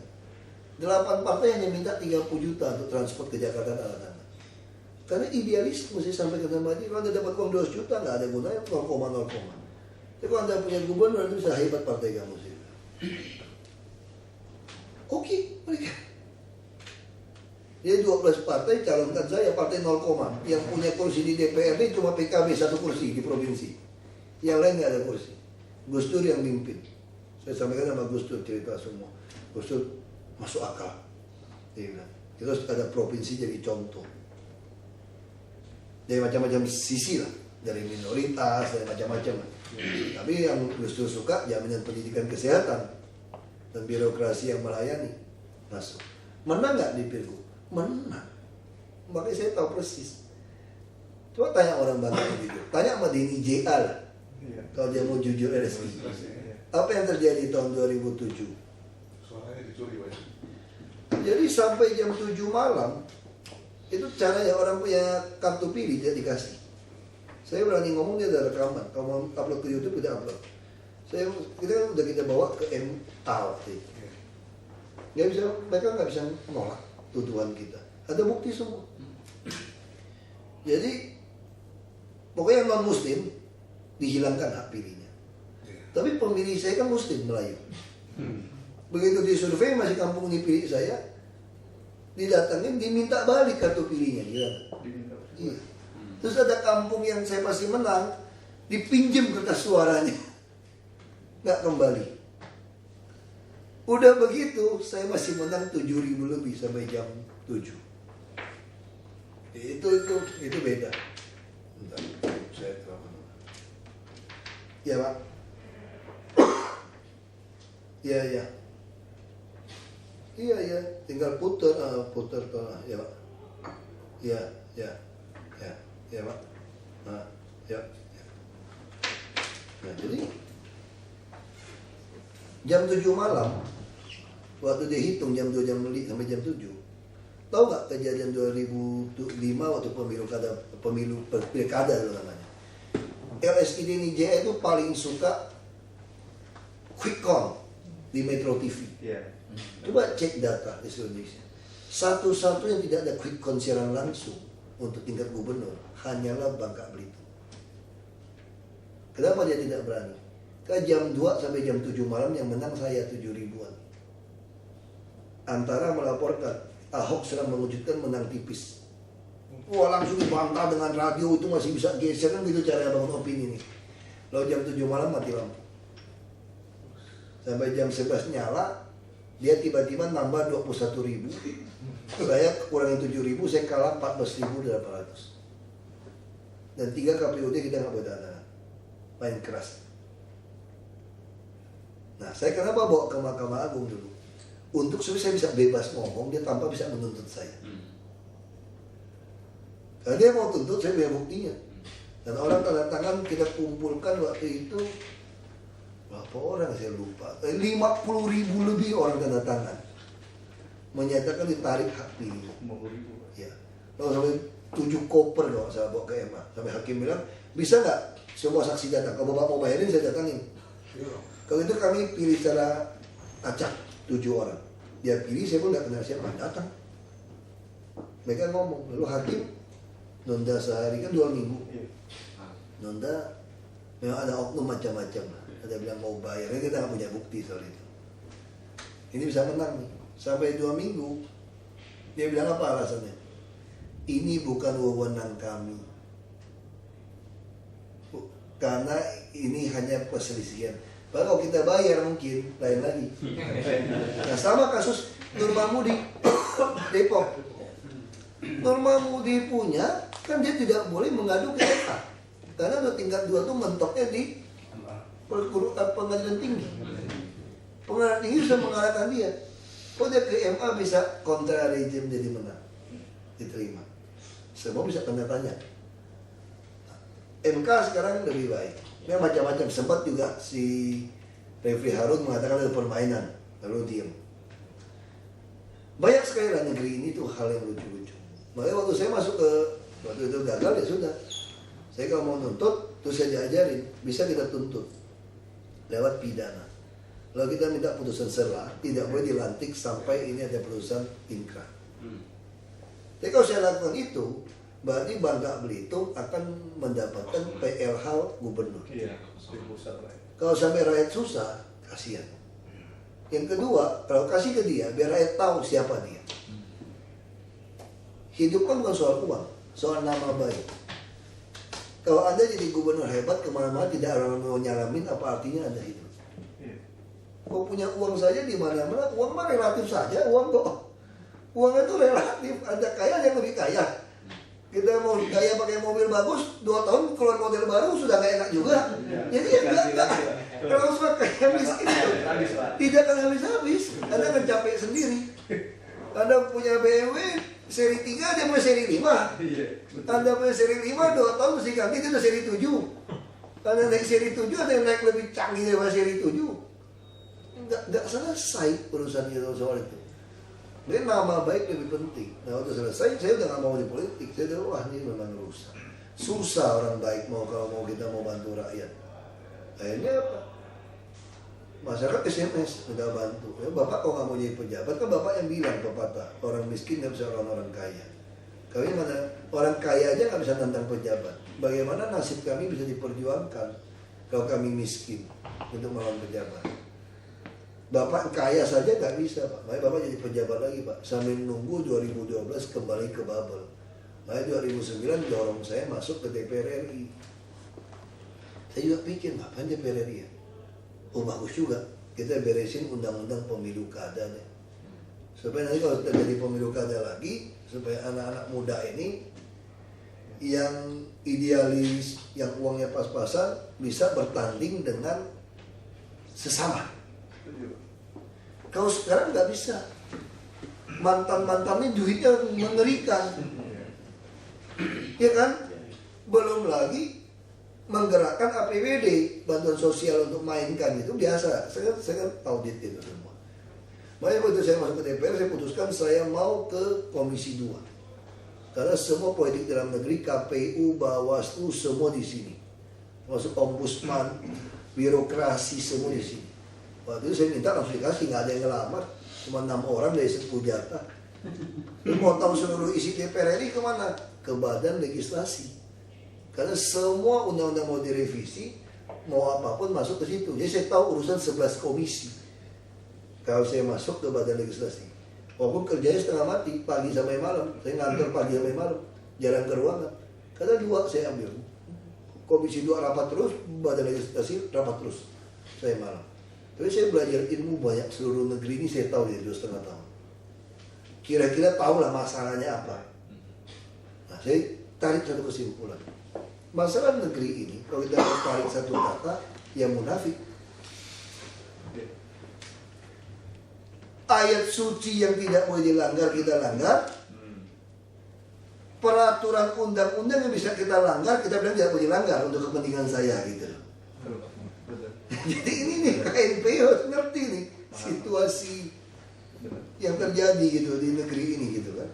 8 partai hanya minta 30 juta untuk transport ke Jakarta dan anak-anak. Karena idealis mesti sampai ke tempat ini. Kalau Anda dapat uang 2 juta, nggak ada gunanya 0,0. Tapi kalau Anda punya gubernur, itu bisa hebat partai kamu sih. Oke, mereka. Dia 12 partai calonkan saya, partai 0, yang punya kursi di DPRD cuma PKB 1 kursi di provinsi. Yang lain nggak ada kursi. Gus Dur yang mimpin. Saya sampaikan sama Gus Dur cerita semua. Gus Dur masuk akal. Dia bilang, terus ada provinsi jadi contoh. Dari macam-macam sisi lah. Dari minoritas, dari macam-macam. Tapi yang Gus Dur suka jaminan pendidikan kesehatan dan birokrasi yang melayani masuk. Menang nggak di Pilgub? Menang. Makanya saya tahu persis. Coba tanya orang Bangka begitu. Tanya sama Denny JA lah. Kalau dia mau jujur RSI. Apa yang terjadi tahun 2007? Soalnya dicuri banyak. Jadi sampai jam 7 malam itu caranya orang punya kartu pilih dia dikasih. Saya berani ngomong dia ada rekaman. Kalau mau upload ke YouTube kita upload. Kita bawa ke MA waktu itu. Mereka nggak bisa menolak tuduhan kita. Ada bukti semua. Jadi pokoknya non Muslim dihilangkan hak pilihnya. Tapi pemilih saya kan Muslim Melayu. Begitu disurvei masih kampung ini pilih saya, didatangin diminta balik kartu pilihnya, gila. Iya. Terus ada kampung yang saya pasti menang, dipinjam kertas suaranya, nggak kembali. Udah begitu, saya masih menang 7.000 lebih sampai jam 7. Itu beda. Bentar, saya telepon. Ya Pak. Iya. Iya, tinggal putar tolong ya Pak. Ya Pak. Ya. Nah, jadi jam 7 malam waktu dia hitung jam 2 jam sampai jam 7. Tahu nggak kejadian 2005 waktu pemilu pilkada itu namanya. LSI Denny JA itu paling suka quick count di Metro TV. Coba cek data di seluruh Indonesia. Satu-satu yang tidak ada quick count siaran langsung untuk tingkat gubernur hanyalah Bangka Belitung. Kenapa dia tidak berani? Ke jam 2 sampai jam 7 malam yang menang saya 7.000-an. Antara melaporkan Ahok sedang mewujudkan menang tipis. Wah, langsung dibantah dengan radio, itu masih bisa geser kan, gitu cara bangun opini nih. Lalu jam 7 malam mati lampu. Sampai jam 11 nyala, dia tiba-tiba nambah 21.000. Saya kurangin 7.000, saya kalah 14.800. Dan 3 KPUD kita nggak boleh dana. Main keras. Nah, saya kenapa bawa ke Mahkamah Agung dulu? Untuk supaya saya bisa bebas ngomong, dia tanpa bisa menuntut saya. Karena dia mau tuntut, saya punya buktinya. Dan orang tanda tangan kita kumpulkan waktu itu berapa orang saya lupa. 50.000 lebih orang tanda tangan menyatakan ditarik hak pilih. 50.000. Ya. Lalu sampai 7 koper loh saya bawa ke MA. Sampai hakim bilang, bisa nggak semua saksi datang? Kalau bapak mau bayarin saya datangin. Kalau itu kami pilih secara acak 7 orang. Dia pilih, saya pun nggak kenal siapa, datang. Mereka ngomong, lalu hakim nunda sehari kan 2 minggu. Nunda, memang ada oknum macam-macam lah. Ada bilang mau bayar, kita nggak punya bukti soal itu. Ini bisa menang nih. Sampai 2 minggu, dia bilang apa alasannya? Ini bukan wewenang kami. Karena ini hanya perselisihan. Baru kalau kita bayar mungkin lain lagi. Nah, sama kasus Nur Mahmudi Depok. Nur Mahmudi punya, kan dia tidak boleh mengadu ke MA. Karena udah tingkat 2 tuh mentoknya di pengadilan tinggi. Pengadilan tinggi bisa mengalahkan dia. Kok dia ke MA bisa kontra rejim jadi menang? Diterima. Semua bisa tanda tanya. MK sekarang lebih baik. Memang macam-macam. Sempat juga si Refli Harun mengatakan ada permainan, lalu diam. Banyak sekali lah negeri ini tuh hal yang lucu-lucu. Makanya waktu saya masuk ke waktu itu gagal ya sudah. Saya kalau mau nuntut, terus saya diajarin bisa kita tuntut lewat pidana. Lalu kita minta putusan serlah, tidak boleh dilantik sampai ini ada putusan inkrah. Tapi kalau saya lakukan itu, berarti Bangka Belitung akan mendapatkan PLH gubernur. Iya, di pusat lah. Kalau sampai rakyat susah, kasihan. Yang kedua, kalau kasih ke dia, biar rakyat tahu siapa dia. Hidup kan bukan soal uang, soal nama baik. Kalau Anda jadi gubernur hebat kemana-mana tidak orang mau nyalamin, apa artinya Anda hidup? Kau punya uang saja di mana-mana, uang mah relatif saja, uang kok. Uang itu relatif, Anda kaya yang lebih kaya. Kita mau kaya pakai mobil bagus, 2 tahun keluar model baru sudah gak enak juga. Jadi ya enggak. Kalau suka kaya miskin itu tidak akan habis-habis. Anda akan capek sendiri. Anda punya BMW seri 3, dia punya seri 5. Anda punya seri 5, 2 tahun mesti ganti, dia udah seri 7. Anda naik seri 7, ada yang naik lebih canggih daripada seri 7. Enggak selesai urusan itu soal itu. Jadi nama baik lebih penting. Nah udah selesai, saya udah gak mau di politik. Saya udah, wah ini memang rusak. Susah orang baik kalau mau kita mau bantu rakyat. Akhirnya apa? Masyarakat SMS udah bantu. Ya, Bapak kok gak mau jadi pejabat? Kan Bapak yang bilang pepatah, orang miskin gak bisa lawan orang kaya. Kami mana orang kaya aja gak bisa tantang pejabat. Bagaimana nasib kami bisa diperjuangkan kalau kami miskin untuk melawan pejabat? Bapak kaya saja nggak bisa Pak, makanya Bapak jadi pejabat lagi Pak, sambil nunggu 2012 kembali ke bubble. Makanya 2009 dorong saya masuk ke DPR RI. Saya juga pikir, ngapain DPR RI ya? Oh bagus juga, kita beresin undang-undang pemilu kada nih. Supaya nanti kalau terjadi pemilu kada lagi, supaya anak-anak muda ini yang idealis, yang uangnya pas-pasan, bisa bertanding dengan sesama. Kalau sekarang nggak bisa, mantan-mantannya duitnya mengerikan, ya kan? Belum lagi menggerakkan APBD, bantuan sosial untuk mainkan itu biasa. Saya kan audit itu semua. Makanya waktu saya masuk ke DPR, saya putuskan saya mau ke Komisi 2. Karena semua politik dalam negeri, KPU, Bawaslu, semua di sini. Masuk ombudsman, birokrasi, semua di sini. Waktu itu saya minta langsung dikasih, nggak ada yang ngelamar, cuma 6 orang dari 10 jatah. Lu mau tahu seluruh isi DPR RI kemana? Ke badan legislasi. Karena semua undang-undang mau direvisi, mau apapun masuk ke situ. Jadi saya tahu urusan 11 komisi. Kalau saya masuk ke badan legislasi, walaupun kerjanya setengah mati, pagi sampai malam, saya ngantor pagi sampai malam, jarang ke ruangan. Karena 2 saya ambil. Komisi 2 rapat terus, badan legislasi rapat terus. Saya malam. Tapi saya belajar ilmu banyak, seluruh negeri ini saya tahu dari 2,5 tahun. Kira-kira tahulah masalahnya apa. Nah, saya tarik satu kesimpulan. Masalah negeri ini, kalau kita tarik satu kata, ya munafik. Ayat suci yang tidak boleh dilanggar, kita langgar. Peraturan undang-undang yang bisa kita langgar, kita bilang tidak boleh dilanggar untuk kepentingan saya gitu. Jadi ini nih KNP harus ngerti nih situasi yang terjadi gitu di negeri ini gitu kan.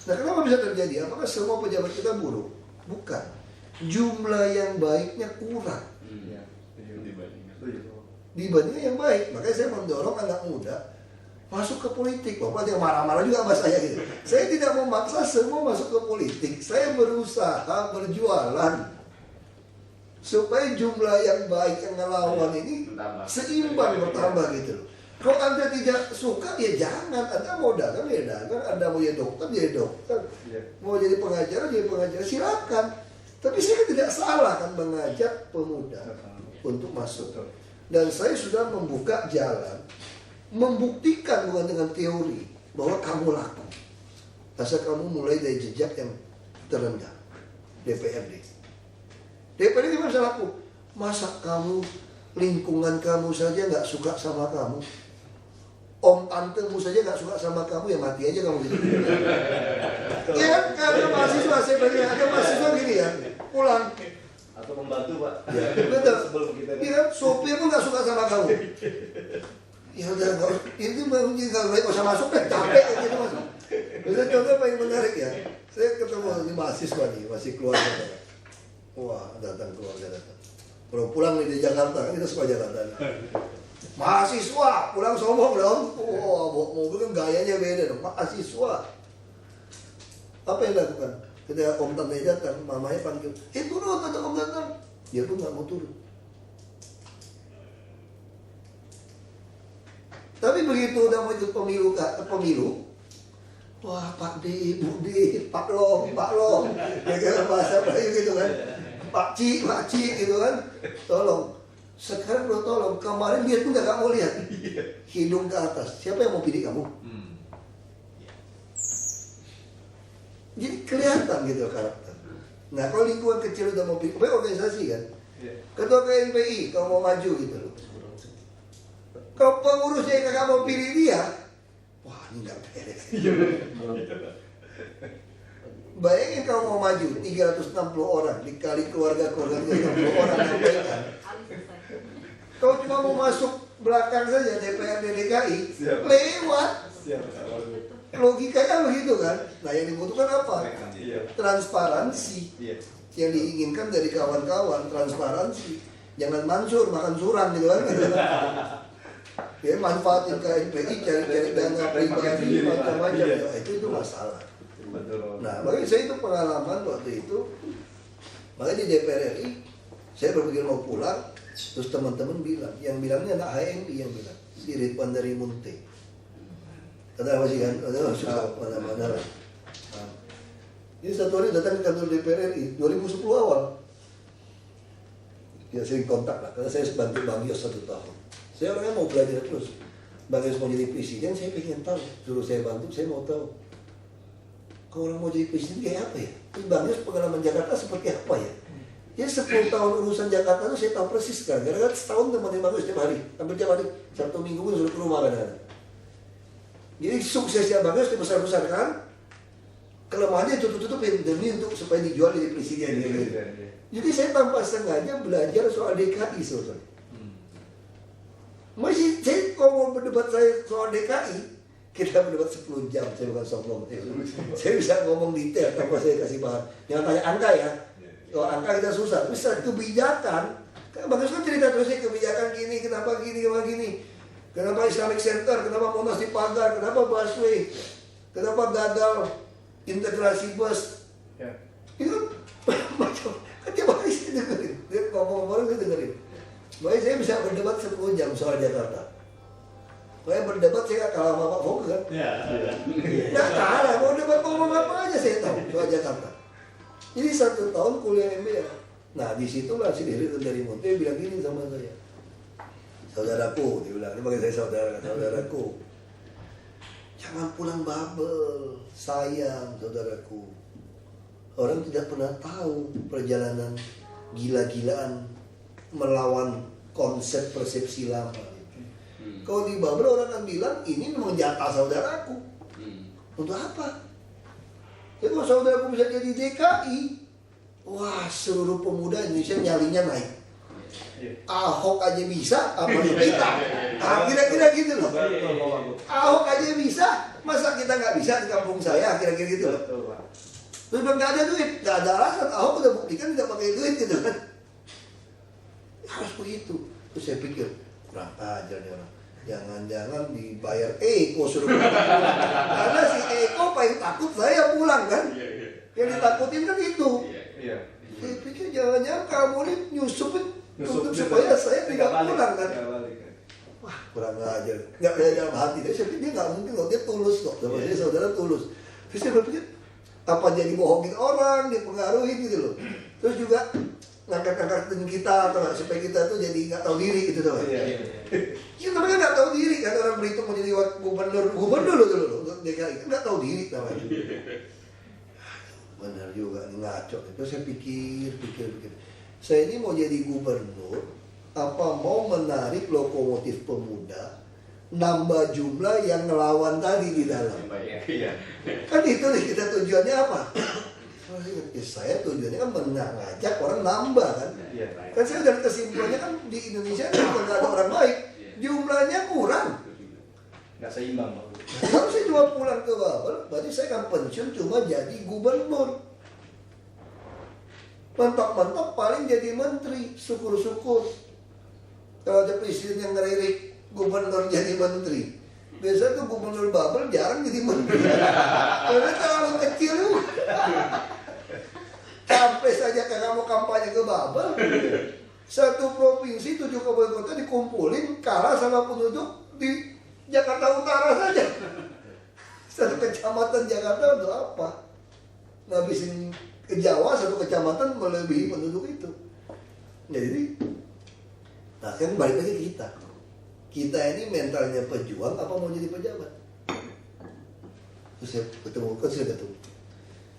Nah kenapa bisa terjadi? Apakah semua pejabat kita buruk? Bukan. Jumlah yang baiknya kurang dibandingkan yang baik. Makanya saya mendorong anak muda masuk ke politik. Bapak dia marah-marah juga sama saya gitu. Saya tidak memaksa semua masuk ke politik. Saya berusaha berjualan supaya jumlah yang baik yang ngelawan ini seimbang bertambah gitu loh. Kalau Anda tidak suka ya jangan. Anda mau dagang ya dagang, Anda mau jadi dokter jadi dokter, mau jadi pengacara jadi pengacara, silakan. Tapi saya tidak salah kan mengajak pemuda untuk masuk. Dan saya sudah membuka jalan, membuktikan bukan dengan teori bahwa kamu laku. Asal kamu mulai dari jejak yang terendah, DPRD. DPRD gimana bisa laku? Masa kamu, lingkungan kamu saja nggak suka sama kamu? Om tantemu saja nggak suka sama kamu, ya mati aja kamu gitu. Ya kan, karena mahasiswa, saya bagi ada mahasiswa gini ya, pulang. Atau membantu Pak. Ya, betul. Sebelum kita Iya kan, sopir pun nggak suka sama kamu. Ya udah, ini nggak usah masuk deh, capek gitu masuk. Bisa contoh paling menarik ya, saya ketemu di mahasiswa nih, masih keluarga. Wah, datang keluarga datang. Kalau pulang nih di Jakarta, kan kita suka Jakarta. Mahasiswa, pulang sombong dong. Wah, mobil kan gayanya beda dong. Mahasiswa. Apa yang dilakukan? Ketika om tante datang, mamanya panggil, turun, kata om datang. Dia pun nggak mau turun. Tapi begitu udah mau ikut pemilu, wah Pak D, Bu D, Pak Long, ya kan bahasa Melayu gitu kan. Pakcik gitu kan, tolong. Sekarang lo tolong, kemarin dia tuh nggak mau lihat hidung ke atas. Siapa yang mau pilih kamu? Jadi kelihatan gitu karakter. Nah kalau lingkungan kecil udah mau pilih, organisasi kan, ketua KNPI kalau mau maju gitu loh. Kalau pengurusnya yang nggak mau pilih dia, wah ini nggak beres. Bayangin kalau mau maju 360 orang dikali keluarga-keluarga 360 orang yang baikan. Kalau cuma mau masuk belakang saja DPRD DKI, lewat. Logikanya begitu kan. Nah yang dibutuhkan apa? Transparansi. Yang diinginkan dari kawan-kawan, transparansi. Jangan mansur makan surang gitu kan. Ya manfaatin KNPI cari-cari dana pribadi macam-macam. Itu masalah. Nah makanya saya itu pengalaman waktu itu. Makanya di DPR RI saya berpikir mau pulang. Terus teman-teman bilang, yang bilangnya anak HMI yang bilang, si Ridwan dari Munte. Ada apa sih kan? Ada suka mana-mana lah. Nah, ini satu hari datang ke kantor DPR RI 2010 awal. Dia sering kontak lah, karena saya bantu Bang Yos 1 tahun. Saya orangnya mau belajar terus. Bang Yos mau jadi presiden, saya pengen tahu. Suruh saya bantu, saya mau tahu. Kalau orang mau jadi presiden kayak apa ya? Bang Yos pengalaman Jakarta seperti apa ya? Ya 10 tahun urusan Jakarta itu saya tahu persis kan. Gara-gara setahun teman-teman bagus setiap hari. Hampir tiap hari. Sabtu Minggu pun suruh ke rumah kadang-kadang. Jadi suksesnya bagus dibesar-besar kan. Kelemahannya tutup-tutupin demi untuk supaya dijual jadi presiden. Jadi saya tanpa sengaja belajar soal DKI sebetulnya. Masih saya kalau mau berdebat saya soal DKI, kita berdebat 10 jam. Saya bukan sombong. Saya bisa ngomong detail tanpa saya kasih bahan. Jangan tanya angka ya. Kalau angka kita susah, tapi setelah kebijakan, bagus kan cerita terusnya kebijakan gini, kenapa gini, kenapa Islamic Center, kenapa Monas dipagar, kenapa busway, kenapa gagal integrasi bus, itu macam, kan tiap hari saya dengerin, dia ngomong-ngomong saya dengerin. Makanya saya bisa berdebat 10 jam soal Jakarta. Makanya berdebat saya gak kalah sama Pak Fokke kan? Gak kalah, mau debat ngomong apa aja saya tahu soal Jakarta. Jadi 1 tahun kuliah MBA. Nah disitulah si Ridwan dari Munte bilang gini sama saya. Saudaraku, dia bilang, ini bagi saya saudaraku. Jangan pulang babel, sayang saudaraku. Orang tidak pernah tahu perjalanan gila-gilaan melawan konsep persepsi lama. Kalau di babel orang akan bilang, ini memang jatah saudaraku. Untuk apa? Ya kalau saudaraku bisa jadi DKI, wah seluruh pemuda Indonesia nyalinya naik. Ahok aja bisa, apa kita? Kira-kira gitu loh. Ahok aja bisa, masa kita nggak bisa di kampung saya? Kira-kira gitu loh. Terus nggak ada duit, nggak ada alasan. Ahok udah buktikan tidak pakai duit gitu kan. Harus begitu. Terus saya pikir, kurang ajar nih orang. Jangan-jangan dibayar Eko suruh pulang. Karena si Eko paling takut saya pulang kan. Yang ditakutin kan itu. Saya pikir jangan-jangan kamu ini nyusupin untuk supaya saya tidak pulang kan. Wah kurang ajar. Gak ada dalam hati. Saya pikir dia gak mungkin loh. Dia tulus kok. Sama saya saudara tulus. Terus saya berpikir apa jadi bohongin orang, dipengaruhi gitu loh. Terus juga ngangkat-ngangkat kita atau supaya kita tuh jadi nggak tahu diri gitu tuh. Ya namanya nggak tahu diri kan orang Belitung mau jadi gubernur dulu untuk DKI kan nggak tahu diri namanya. Benar juga nih ngaco. Terus saya pikir. Saya ini mau jadi gubernur apa mau menarik lokomotif pemuda nambah jumlah yang ngelawan tadi di dalam. Kan itu nih kita tujuannya apa? Saya tujuannya kan mengajak orang nambah kan. Kan saya dari kesimpulannya kan di Indonesia nggak ada orang baik, jumlahnya kurang, nggak seimbang. Kalau saya cuma pulang ke Babel, berarti saya akan pensiun cuma jadi gubernur. Mentok-mentok paling jadi menteri, syukur-syukur. Kalau ada presiden yang ngeririk gubernur jadi menteri, biasanya tuh gubernur Babel jarang jadi menteri, karena terlalu kecil juga. Sampai saja kamu kampanye ke Babel, satu provinsi 7 kabupaten kota dikumpulin kalah sama penduduk di Jakarta Utara saja. Satu kecamatan Jakarta untuk apa? Ngabisin ke Jawa satu kecamatan melebihi penduduk itu. Jadi, nah kan balik lagi ke kita. Kita ini mentalnya pejuang apa mau jadi pejabat? Terus saya ketemu.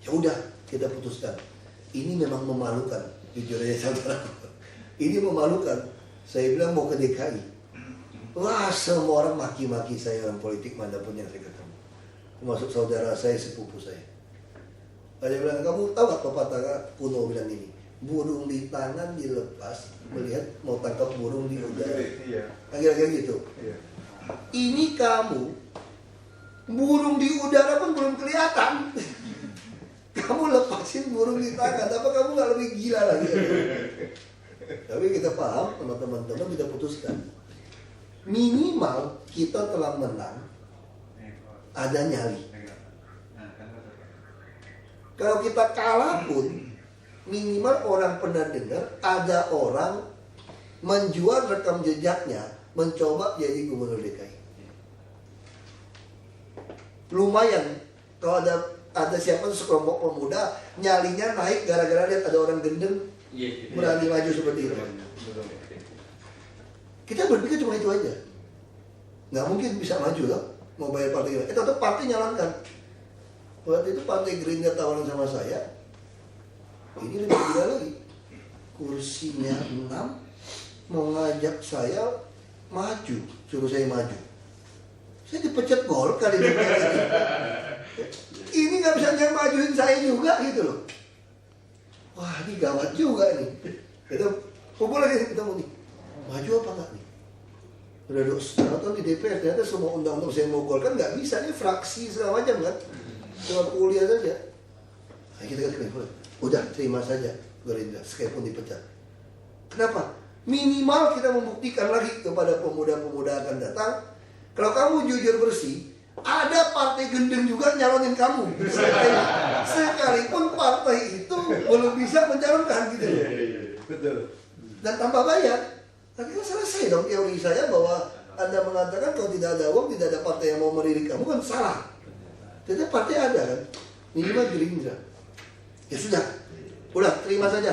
Ya udah, kita putuskan. Ini memang memalukan, jujur aja saudara. Ini memalukan. Saya bilang mau ke DKI. Wah, semua orang maki-maki saya, orang politik manapun yang saya ketemu. Termasuk saudara saya, sepupu saya. Dia bilang, kamu tahu gak pepatah kuno bilang ini? Burung di tangan dilepas, melihat mau tangkap burung di udara. Iya. Kira-kira gitu. Iya. Ini kamu, burung di udara pun belum kelihatan. Kamu lepasin burung di tangan, apa kamu gak lebih gila lagi? Tapi kita paham, sama teman-teman kita putuskan. Minimal kita telah menang, ada nyali. Kalau kita kalah pun, minimal orang pernah dengar ada orang menjual rekam jejaknya mencoba jadi gubernur DKI. Lumayan kalau ada siapa sekelompok pemuda nyalinya naik gara-gara lihat ada orang gendeng berani maju seperti itu. Kita berpikir cuma itu aja, nggak mungkin bisa maju loh, mau bayar partai kita. Tetap partai nyalonkan. Waktu itu partai Gerindra tawaran sama saya, ini lebih gila lagi, kursinya 6, mau ngajak saya maju, suruh saya maju. Saya dipecat Golkar ini. Ini nggak bisa yang majuin saya juga gitu loh. Wah, ini gawat juga nih. Kita kumpul lagi ketemu nih, maju apa enggak nih? Udah 2 tahun di DPR, ternyata semua undang-undang saya mau golkan nggak bisa, nih fraksi segala macam kan. Cuma kuliah saja. Nah, kita udah terima saja Gerindra, sekalipun dipecat. Kenapa? Minimal kita membuktikan lagi kepada pemuda-pemuda akan datang, kalau kamu jujur bersih, ada partai gendeng juga nyalonin kamu. Sekalipun partai itu belum bisa mencalonkan gitu. Betul. Dan tanpa bayar. Tapi kan selesai dong teori saya bahwa Anda mengatakan kalau tidak ada uang, tidak ada partai yang mau melirik kamu kan salah. Jadi partai ada kan, minimal Gerindra. Ya sudah, udah terima saja.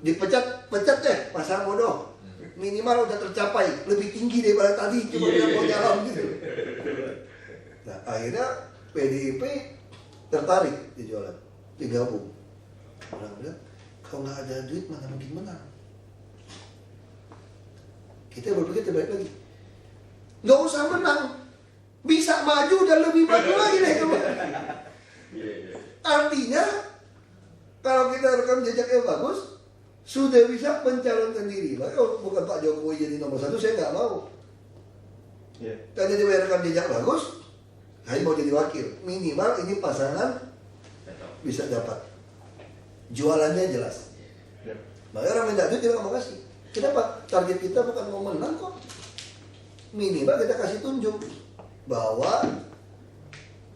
Dipecat, pecat deh, pasang bodoh. Minimal udah tercapai, lebih tinggi daripada tadi, cuma dia mau nyalon gitu. Nah akhirnya PDIP tertarik dijualan, digabung. Orang bilang, kalau nggak ada duit mana mungkin menang. Kita berpikir terbalik lagi, nggak usah menang, bisa maju dan lebih maju lagi deh kamu. Artinya kalau kita rekam jejaknya bagus, sudah bisa mencalonkan diri. Makanya bukan Pak Jokowi jadi nomor 1, saya nggak mau. Karena dia rekam jejak bagus, hanya mau jadi wakil. Minimal ini pasangan bisa dapat. Jualannya jelas. Makanya orang minta duit dia nggak mau kasih. Kenapa? Target kita bukan mau menang kok. Minimal kita kasih tunjuk bahwa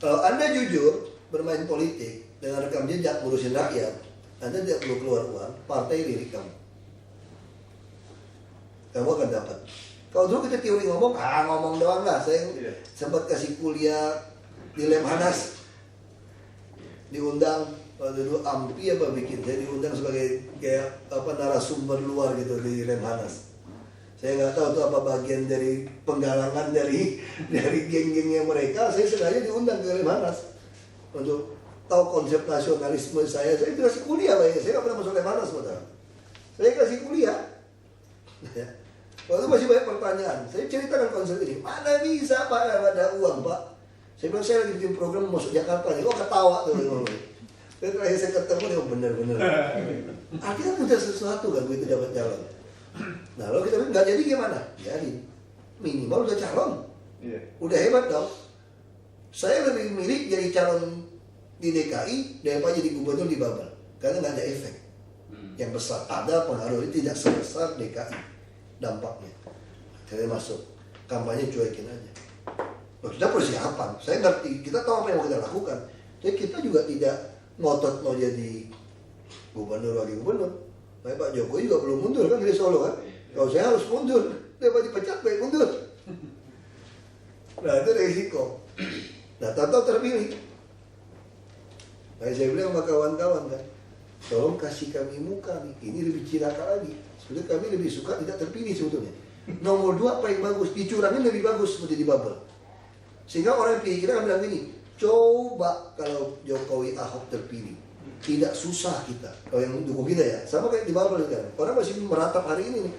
kalau Anda jujur bermain politik dengan rekam jejak ngurusin rakyat, Anda tidak perlu keluar uang, partai lirik kamu. Kamu akan dapat. Kalau dulu kita teori ngomong doang lah. Saya sempat kasih kuliah di Lemhanas, diundang waktu dulu AMPI apa bikin, saya diundang sebagai kayak narasumber luar gitu di Lemhanas. Saya nggak tahu tuh apa bagian dari penggalangan dari geng-gengnya mereka. Saya sengaja diundang ke Lemhanas untuk tahu konsep nasionalisme saya. Saya kasih kuliah lah ya. Saya nggak pernah masuk Lemhanas, saudara. Saya kasih kuliah. Waktu masih banyak pertanyaan. Saya ceritakan konsep ini. Mana bisa Pak, ada uang Pak. Saya bilang saya lagi bikin program masuk Jakarta nih. Oh ketawa tuh. Dan terakhir saya ketemu dia bener-bener. Akhirnya punya sesuatu kan begitu dapat calon. Nah lalu kita bilang nggak jadi gimana? Jadi minimal udah calon, udah hebat dong. Saya lebih milih jadi calon di DKI daripada jadi gubernur di Babel, karena nggak ada efek yang besar. Ada pengaruhnya tidak sebesar DKI dampaknya. Saya masuk kampanye cuekin aja. Loh, kita persiapan, saya ngerti, kita tahu apa yang mau kita lakukan. Jadi kita juga tidak ngotot mau jadi gubernur lagi gubernur. Nah, Pak Jokowi juga belum mundur kan dari Solo kan. Kalau saya harus mundur, daripada dipecat baik mundur. Nah itu resiko. Nah tahu terpilih. Nah saya bilang sama kawan-kawan kan, tolong kasih kami muka nih, ini lebih cilaka lagi. Sebenarnya kami lebih suka tidak terpilih sebetulnya. Nomor 2 paling bagus, dicurangin lebih bagus seperti di bubble. Sehingga orang pilih kita akan bilang gini, coba kalau Jokowi Ahok terpilih, tidak susah kita. Kalau yang dukung kita ya, sama kayak di bubble kan. Orang masih meratap hari ini nih.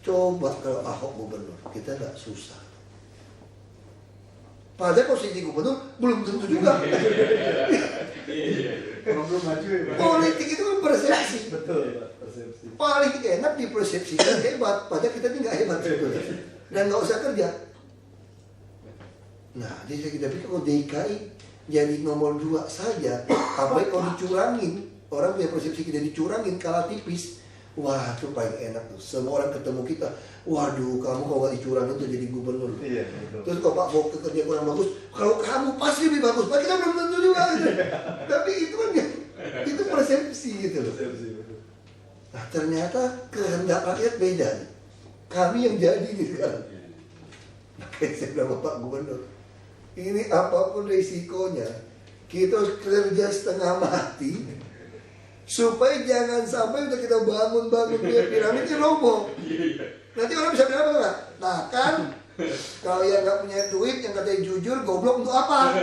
Coba kalau Ahok gubernur, kita nggak susah. Padahal posisi gubernur belum tentu juga. Orang belum maju ya, Pak. Politik itu kan persepsi. Betul, Pak. Persepsi. Paling enak dipersepsikan hebat, padahal kita ini nggak hebat sebetulnya. Dan nggak usah kerja. Nah, jadi kita pikir kalau DKI jadi nomor 2 saja, apalagi kalau dicurangin, orang punya persepsi kita dicurangin kalah tipis. Wah, itu paling enak tuh. Semua orang ketemu kita, waduh, kamu kalau nggak dicurangin tuh jadi gubernur. Iya, betul. Terus kalau Pak Fokke kerja kurang bagus, kalau kamu pasti lebih bagus. Pak, kita belum tentu juga gitu. Tapi itu kan itu persepsi gitu loh. Persepsi, betul. Nah, ternyata kehendak rakyat beda nih. Kami yang jadi nih sekarang. Makanya saya bilang sama Pak Gubernur, ini apapun risikonya, kita harus kerja setengah mati supaya jangan sampai udah kita bangun-bangun dia piramidnya roboh. Nanti orang bisa bilang apa enggak? Nah kan, kalau yang nggak punya duit, yang katanya jujur, goblok untuk apa?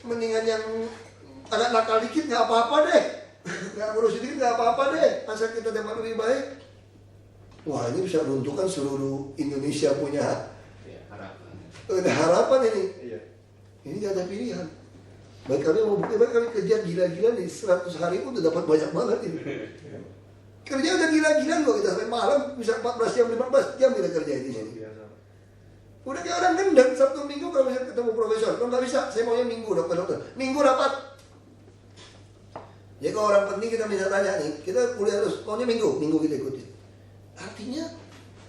Mendingan yang agak nakal dikit nggak apa-apa deh, nggak ngurus dikit nggak apa-apa deh, asal kita dapat lebih baik. Wah, ini bisa runtuhkan seluruh Indonesia punya harapan ini. Iya. Ini nggak ada pilihan. Baik kami mau bukti, baik kami kerja gila-gila nih 100 hari pun udah dapat banyak banget ini. Kerja udah gila-gilaan loh, kita sampai malam bisa 14 jam, 15 jam kita kerja di sini. Udah kayak orang gendang, Sabtu Minggu kalau misalnya ketemu profesor, kalau nggak bisa, saya maunya Minggu dokter. Minggu rapat. Jadi kalau orang penting kita bisa tanya nih, kita kuliah terus, maunya Minggu kita ikutin. Artinya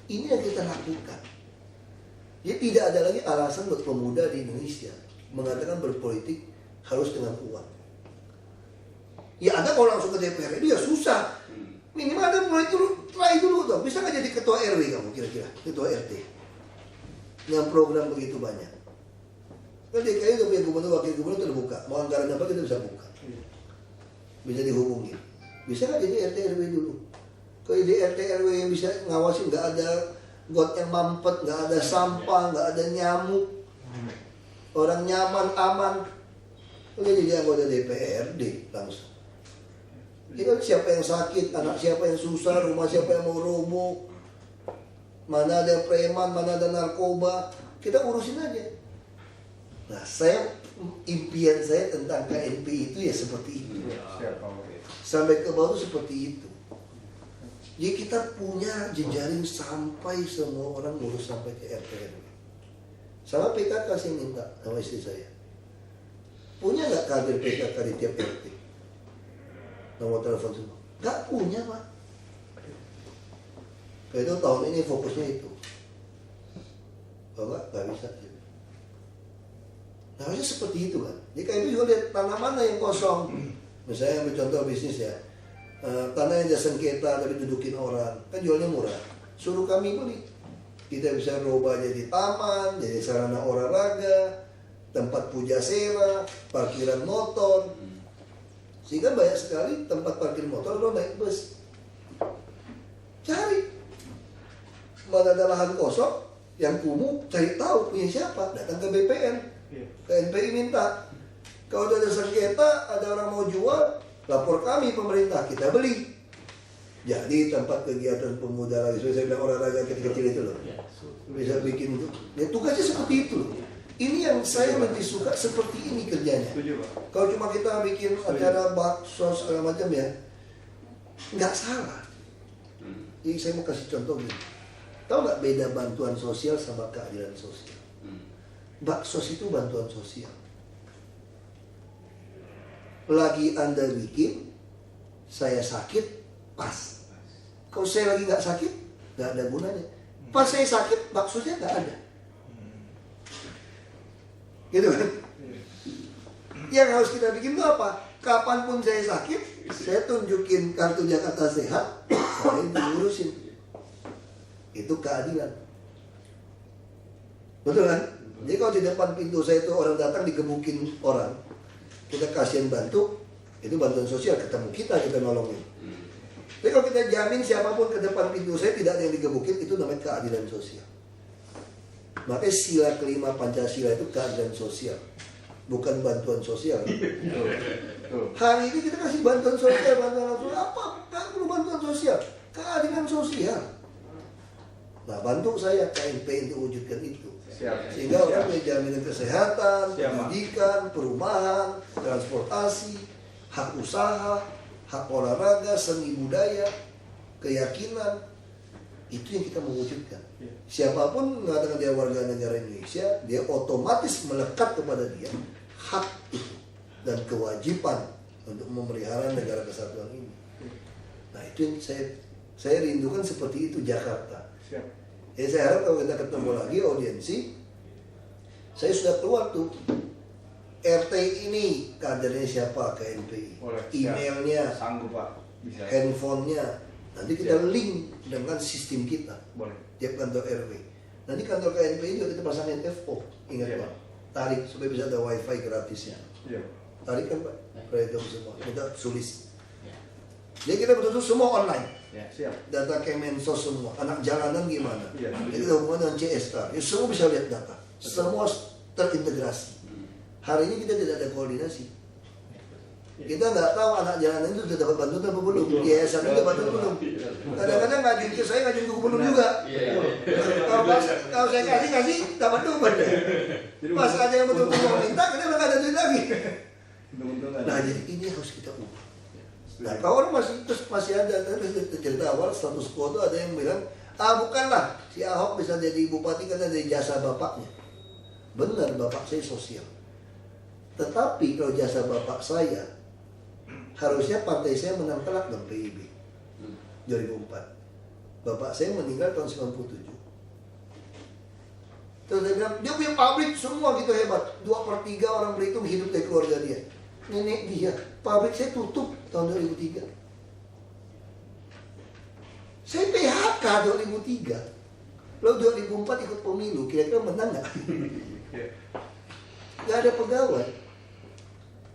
ini yang kita lakukan. Jadi tidak ada lagi alasan buat pemuda di Indonesia mengatakan berpolitik harus dengan uang. Ya ada kalau langsung ke DPR itu ya susah. Minimal ada mulai dulu, try dulu dong. Bisa nggak jadi ketua RW kamu kira-kira, ketua RT? Yang program begitu banyak. Kan DKI udah punya gubernur, wakil gubernur terbuka. Mau anggaran apa kita bisa buka. Bisa dihubungi. Bisa nggak jadi RT RW dulu? Kalau di RT RW yang bisa ngawasin, nggak ada got yang mampet, nggak ada sampah, nggak ada nyamuk. Orang nyaman, aman. Udah jadi anggota DPRD langsung. Itu siapa yang sakit, anak siapa yang susah, rumah siapa yang mau roboh, mana ada preman, mana ada narkoba, kita urusin aja. Nah, impian saya tentang KNP itu ya seperti itu. Sampai ke bawah seperti itu. Jadi kita punya jejaring sampai semua orang ngurus sampai ke RT RW. Sama PKK saya minta sama istri saya. Punya nggak kader PKK di tiap RT? Nomor telepon semua? Nggak punya, Pak. Kayak itu tahun ini fokusnya itu. Kalau nggak bisa. Nah, harusnya seperti itu kan. Jadi kayak itu juga lihat tanah mana yang kosong. Misalnya ambil contoh bisnis ya. Tanah yang jasa sengketa tapi dudukin orang. Kan jualnya murah. Suruh kami beli. Kita bisa rubah jadi taman, jadi sarana olahraga, tempat puja sera, parkiran motor. Sehingga banyak sekali tempat parkir motor lo naik bus. Cari. Mana ada lahan kosong yang kumuh, cari tahu punya siapa, datang ke BPN. Ke NPI minta. Kalau ada sengketa, ada orang mau jual, lapor kami pemerintah, kita beli. Jadi tempat kegiatan pemuda lagi, saya bilang olahraga kecil-kecil itu loh. Bisa bikin itu. Ya tugasnya seperti itu loh. Ini yang saya lebih suka seperti ini kerjanya. Kalau cuma kita bikin acara bakso segala macam ya, nggak salah. Jadi saya mau kasih contoh gini. Tahu nggak beda bantuan sosial sama keadilan sosial? Baksos itu bantuan sosial. Lagi Anda bikin, saya sakit, pas. Kalau saya lagi nggak sakit, nggak ada gunanya. Pas saya sakit, baksosnya nggak ada. Gitu kan? Yang harus kita bikin itu apa? Kapanpun saya sakit, saya tunjukin kartu Jakarta Sehat, saya diurusin. Itu keadilan. Betul kan? Jadi kalau di depan pintu saya itu orang datang digebukin orang, kita kasihan bantu, Itu bantuan sosial, ketemu kita nolongin. Tapi kalau kita jamin siapapun ke depan pintu saya tidak ada yang digebukin, itu namanya keadilan sosial. Makanya sila kelima Pancasila itu keadilan sosial, bukan bantuan sosial. Hari ini kita kasih bantuan sosial apa? Nggak perlu bantuan sosial, keadilan sosial. Nah, bantu saya KNP untuk wujudkan itu. Sehingga orang punya jaminan kesehatan, pendidikan, perumahan, transportasi, hak usaha, hak olahraga, seni budaya, keyakinan. Itu yang kita mewujudkan. Siapapun mengatakan dia warga negara Indonesia, dia otomatis melekat kepada dia hak itu dan kewajiban untuk memelihara negara kesatuan ini. Nah, itu yang saya rindukan, seperti itu Jakarta. Jadi saya harap kalau kita ketemu lagi audiensi, saya sudah keluar tuh RT ini kadernya siapa, KNPI, emailnya, Sanggup Pak. Bisa. handphonenya, nanti kita link dengan sistem kita. Boleh. Tiap kantor RW. Nanti kantor KNPI juga kita pasangin FO, ingat Pak, tarik supaya bisa ada wifi gratisnya. Iya. Tarik kan Pak, perhitung semua, kita tulis. Jadi kita betul-betul semua online. Ya, siap. Data Kemensos semua, anak jalanan gimana? Iya. Jadi kita hubungan dengan CSK, ya semua bisa lihat data, semua terintegrasi. Hari ini kita tidak ada koordinasi. Kita nggak tahu anak jalanan itu sudah dapat bantuan apa belum, yayasan itu dapat bantuan belum. Kadang-kadang ngajuin ke saya, ngajuin ke gubernur juga. Kalau saya kasih dapat tuh pas ada yang betul-betul mau minta, kita udah nggak ada duit lagi. Nah, jadi ini harus kita ubah. Nah, kalau orang masih ada cerita awal status quo itu, ada yang bilang, bukanlah si Ahok bisa jadi bupati karena dari jasa bapaknya. Benar, bapak saya sosial. Tetapi kalau jasa bapak saya, harusnya partai saya menang telak dong PIB 2004. Bapak saya meninggal tahun 97. Terus dia bilang, dia punya pabrik semua gitu hebat. 2/3 orang Belitung hidup dari keluarga dia. Nenek dia, pabrik saya tutup tahun 2003. Saya PHK 2003. Lalu 2004 ikut pemilu, kira-kira menang nggak? Nggak ada pegawai.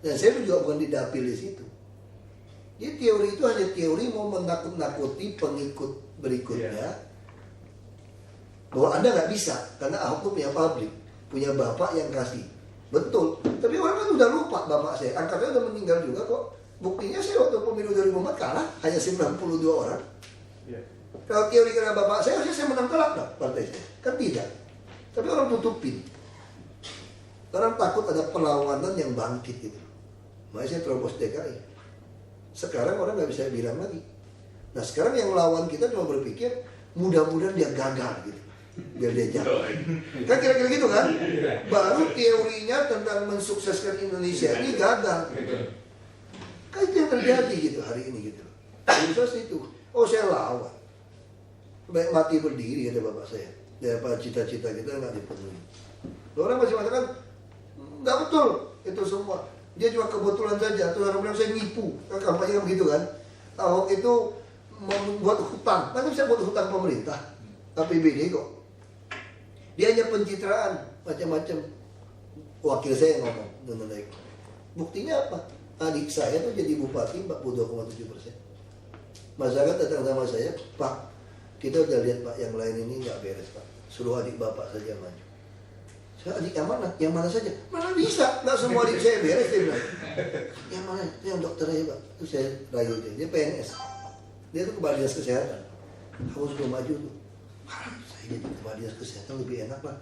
Dan saya juga bukan didapil di situ. Jadi teori itu hanya teori mau menakut-nakuti pengikut berikutnya. Bahwa Anda nggak bisa, karena Ahok tuh punya pabrik, punya bapak yang kasih. Betul, tapi orang kan udah lupa bapak saya, angkatnya udah meninggal juga kok. Buktinya saya waktu pemilu 2004 kalah, hanya 92 orang. Kalau teori karena bapak saya, harusnya saya menang telak dong partai saya. Kan tidak. Tapi orang tutupin. Orang takut ada perlawanan yang bangkit gitu. Makanya saya terobos DKI. Sekarang orang nggak bisa bilang lagi. Nah sekarang yang lawan kita cuma berpikir, mudah-mudahan dia gagal gitu, biar dia jatuh. Kan kira-kira gitu kan? Baru teorinya tentang mensukseskan Indonesia ini gagal. Kan itu yang terjadi gitu hari ini gitu. Sukses itu. Oh saya lawan. Baik mati berdiri kata bapak saya. Daripada cita-cita kita nggak dipenuhi. Orang masih mengatakan nggak betul itu semua. Dia cuma kebetulan saja. Terus orang bilang saya nipu. Kan kampanye kan begitu kan? Ahok itu membuat hutang. Kan bisa buat hutang pemerintah. APBD kok. Dia hanya pencitraan macam-macam. Wakil saya yang ngomong dengan baik. Buktinya apa? Adik saya tuh jadi bupati 42,7%. Masyarakat datang sama saya, Pak, kita udah lihat Pak yang lain ini nggak beres Pak. Suruh adik bapak saja maju. Saya adik yang mana? Yang mana saja? Mana bisa? Nggak semua adik saya beres dia bilang. Yang mana? Yang dokter aja Pak. Terus saya rayu dia PNS. Dia tuh kepala dinas kesehatan. Kamu sudah maju tuh. Saya jadi kepala dinas kesehatan lebih enak Pak.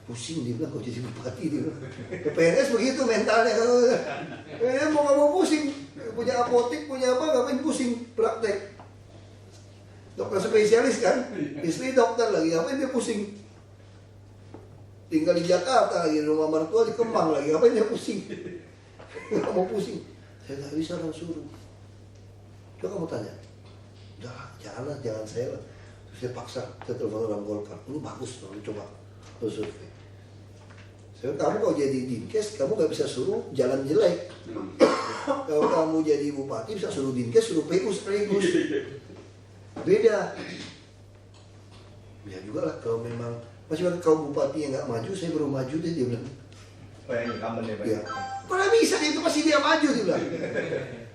Pusing dia bilang kau jadi bupati dia bilang. Ke PNS begitu mentalnya. Dia mau nggak mau pusing. Punya apotek, punya apa, ngapain pusing praktek. Dokter spesialis kan, istri dokter lagi, ngapain dia pusing. Tinggal di Jakarta lagi, rumah mertua di Kemang lagi, ngapain dia pusing. Nggak mau pusing. Saya nggak bisa orang suruh. Coba kamu tanya. Jangan saya lah. Terus saya paksa, saya telepon orang Golkar. Ini bagus, lu coba lu survei. Saya kamu kalau jadi dinkes, kamu nggak bisa suruh jalan jelek. Kalau kamu jadi bupati bisa suruh dinkes, suruh PU sekaligus. Beda. Ya juga lah kalau memang masih ada kaum bupati yang nggak maju, saya baru maju deh dia bilang. Oh yang incumbent ya Pak? Ya. Mana bisa dia itu pasti dia maju dia bilang.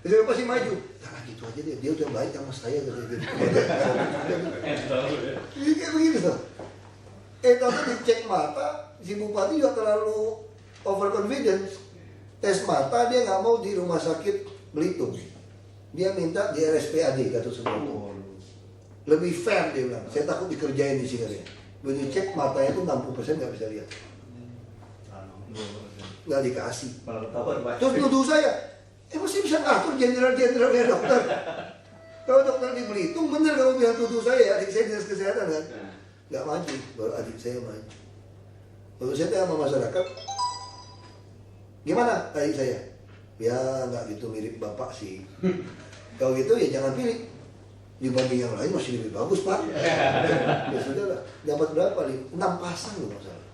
Dia pasti maju. Nah gitu aja deh, dia udah baik sama saya gitu. Kayak begitu tuh. Tahu dicek mata, si bupati juga terlalu overconfidence. Tes mata dia nggak mau di rumah sakit Belitung. Dia minta di RSPAD Gatot Subroto. Lebih fair dia bilang. Saya takut dikerjain di sini. Begitu cek matanya itu 60% nggak bisa lihat. Nggak dikasih. Terus nuduh saya, masih bisa ngatur jenderal-jenderalnya dokter. Kalau dokter di Belitung bener kamu bilang tuduh saya, adik saya dinas kesehatan kan. Nggak maju, baru adik saya maju. Lalu saya tanya sama masyarakat, gimana adik saya? Ya nggak gitu mirip bapak sih. Kalau gitu ya jangan pilih. Dibanding yang lain masih lebih bagus pak. Ya sudah lah. Dapat berapa? 6 pasang loh masalah.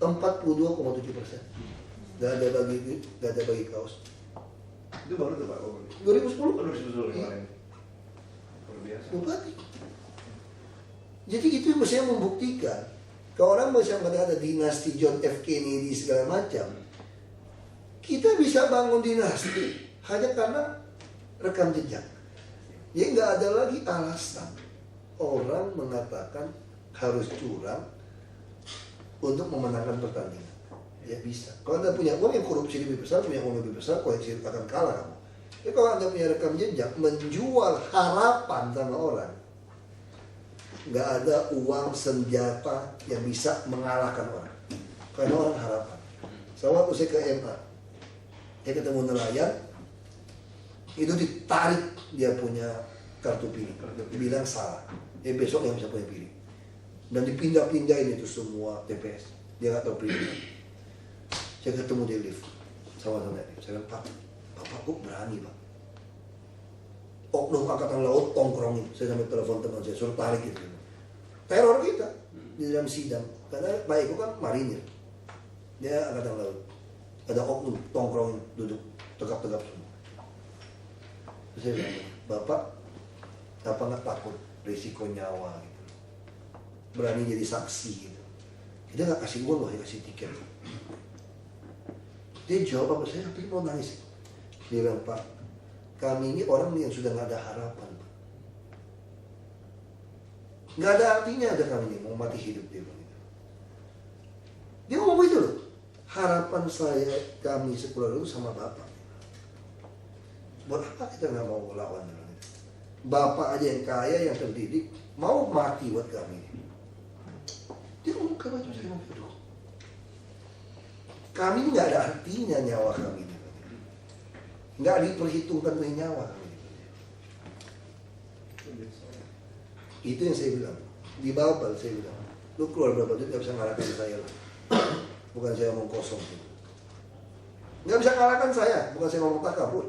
42,7%. Gak ada bagi kaos. Itu baru tuh Pak. 2010. 2010 kemarin. Luar biasa. Bupati. Jadi itu yang mestinya membuktikan. Kalau orang bisa mengatakan ada dinasti John F. Kennedy segala macam, kita bisa bangun dinasti hanya karena rekam jejak. Jadi nggak ada lagi alasan orang mengatakan harus curang untuk memenangkan pertandingan. Ya bisa. Kalau Anda punya uang yang korupsi lebih besar, punya uang lebih besar, koleksi akan kalah kamu. Jadi kalau Anda punya rekam jejak, menjual harapan sama orang, nggak ada uang senjata yang bisa mengalahkan orang. Karena orang harapan. Sama waktu saya ke MA, saya ketemu nelayan, itu ditarik dia punya kartu pilih, bilang salah. Besok yang bisa punya pilih. Dan dipindah-pindahin itu semua TPS. Dia nggak tahu pilih. Saya ketemu di lift sama-sama. Saya bilang, Pak, Bapak kok berani Pak? Oknum Angkatan Laut tongkrongin. Saya sampai telepon teman saya, suruh tarik gitu. Teror kita di dalam sidang. Karena Pak Eko kan marinir. Dia Angkatan Laut. Ada oknum tongkrongin, duduk tegap-tegap semua. Terus saya bilang, Bapak, apa nggak takut risiko nyawa gitu? Berani jadi saksi gitu. Dia nggak kasih uang loh, dia kasih tiket. Dia jawab apa, saya hampir mau nangis. Dia bilang, Pak, kami ini orang yang sudah nggak ada harapan. Nggak ada artinya ada kami ini, mau mati hidup dia bilang gitu. Dia ngomong itu loh. Harapan saya, kami sekolah dulu sama Bapak. Buat apa kita nggak mau lawan gitu. Bapak aja yang kaya, yang terdidik, mau mati buat kami. Dia ngomong ke baju saya ngomong, aduh. Kami ini nggak ada artinya nyawa kami ini. Nggak diperhitungkan dengan nyawa kami. Itu yang saya bilang. Di Babel saya bilang, lu keluar berapa duit nggak bisa ngalahkan saya lah. Bukan saya ngomong kosong. Nggak bisa ngalahkan saya, bukan saya ngomong takabur.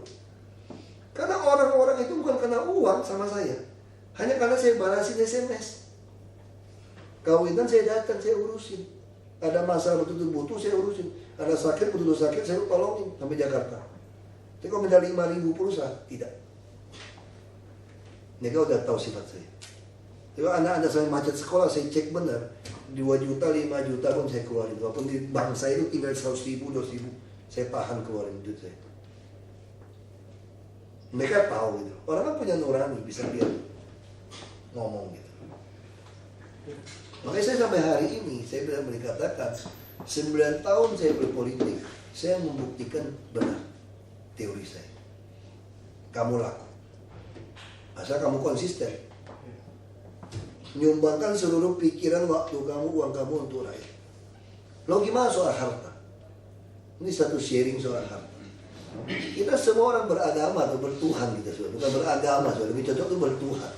Karena orang-orang itu bukan karena uang sama saya, hanya karena saya balasin SMS. Kawinan saya datang, saya urusin. Ada masalah betul-betul butuh, saya urusin. Ada sakit, betul-betul sakit, saya tolongin sampai Jakarta. Tapi kalau minta 5.000 pulsa, tidak. Mereka udah tahu sifat saya. Jadi anak-anak saya macet sekolah, saya cek benar. 2 juta, 5 juta pun saya keluarin. Walaupun di bank saya itu tinggal 100.000, 200.000, saya tahan keluarin duit saya. Mereka tahu gitu. Orang kan punya nurani, bisa lihat ngomong gitu. Makanya saya sampai hari ini, saya benar-benar katakan 9 tahun saya berpolitik, saya membuktikan benar teori saya. Kamu laku, asal kamu konsisten, menyumbangkan seluruh pikiran, waktu kamu, uang kamu untuk rakyat. Lo gimana soal harta? Ini satu sharing soal harta. Kita semua orang beragama atau bertuhan kita semua, bukan beragama, lebih cocok itu bertuhan.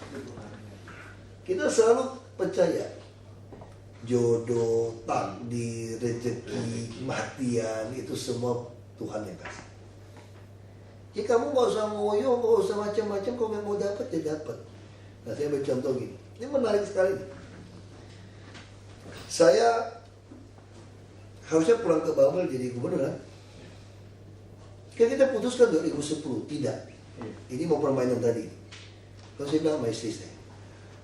Kita selalu percaya jodoh, takdir, rezeki, kematian itu semua Tuhan yang kasih. Jadi kamu nggak usah ngoyo, nggak usah macam-macam. Kalau mau dapat ya dapat. Nah saya bercontoh gini. Ini menarik sekali. Saya harusnya pulang ke Babel jadi gubernur kan? Kan kita putuskan 2010, tidak. Ini mau permainan tadi. Kalau saya bilang sama istri saya,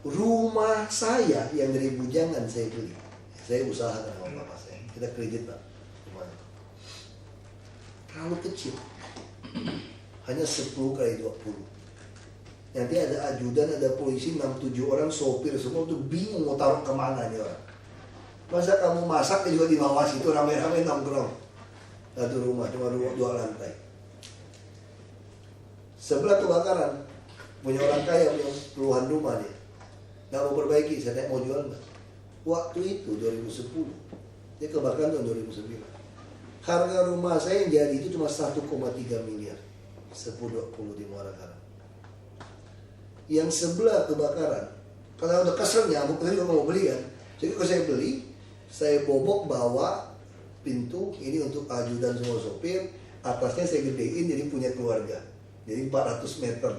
rumah saya yang dari Bujangan saya beli. Saya usahakan sama bapak saya. Kita kredit Pak. Terlalu kecil. hanya 10 kali 20. Nanti ada ajudan, ada polisi, 6-7 orang, sopir semua tuh bingung mau taruh kemana nih orang. Masa kamu masak juga di bawah situ rame-rame nongkrong. Satu rumah, cuma 2 lantai. Sebelah kebakaran, punya orang kaya, punya puluhan rumah dia. Nggak mau perbaiki, saya tanya mau jual nggak? Waktu itu 2010, dia kebakaran tahun 2009. Harga rumah saya yang jadi itu cuma 1,3 miliar. 10-20 di Muara Karang. Yang sebelah kebakaran, karena udah kesel nyamuk, tadi juga mau beli kan. Jadi kalau saya beli, saya bobok bawa pintu ini untuk ajudan semua sopir, atasnya saya gedein jadi punya keluarga. Jadi 400 meter.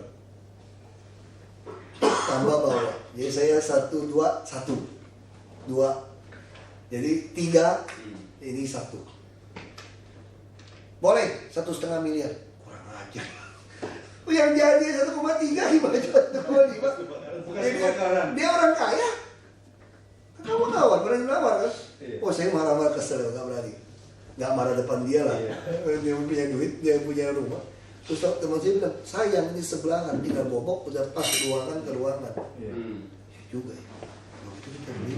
Tambah bawah. Jadi saya 1, 2, 1. 2. Jadi 3, ini 1. Boleh 1,5 miliar. Kurang ajar. Yang jadi 1,3 gimana 1,5? Dia orang kaya. Kamu kawan, berani melamar kan? Oh saya marah-marah kesel, gak berani. Gak marah depan dia lah. Dia punya duit, dia punya rumah. Terus teman saya bilang, sayang ini sebelahan, tinggal bobok udah pas ruangan ke ruangan. Ya juga ya. Kalau itu kita beli.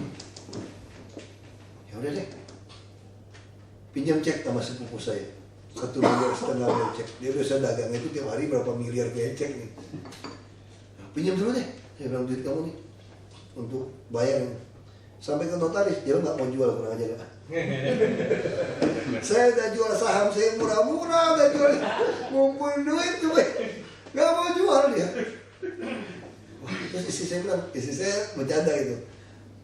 Ya udah deh. Pinjam cek sama sepupu saya. 1,5 miliar cek. Dia biasa dagang itu tiap hari berapa miliar kayak cek nih. Nah, pinjam dulu deh. Saya bilang duit kamu nih untuk bayar. Sampai ke notaris, dia nggak mau jual, kurang aja kan. Saya udah jual saham saya murah-murah, udah jual ngumpulin duit tuh, nggak mau jual dia. Wah, terus istri saya bilang, istri saya bercanda itu,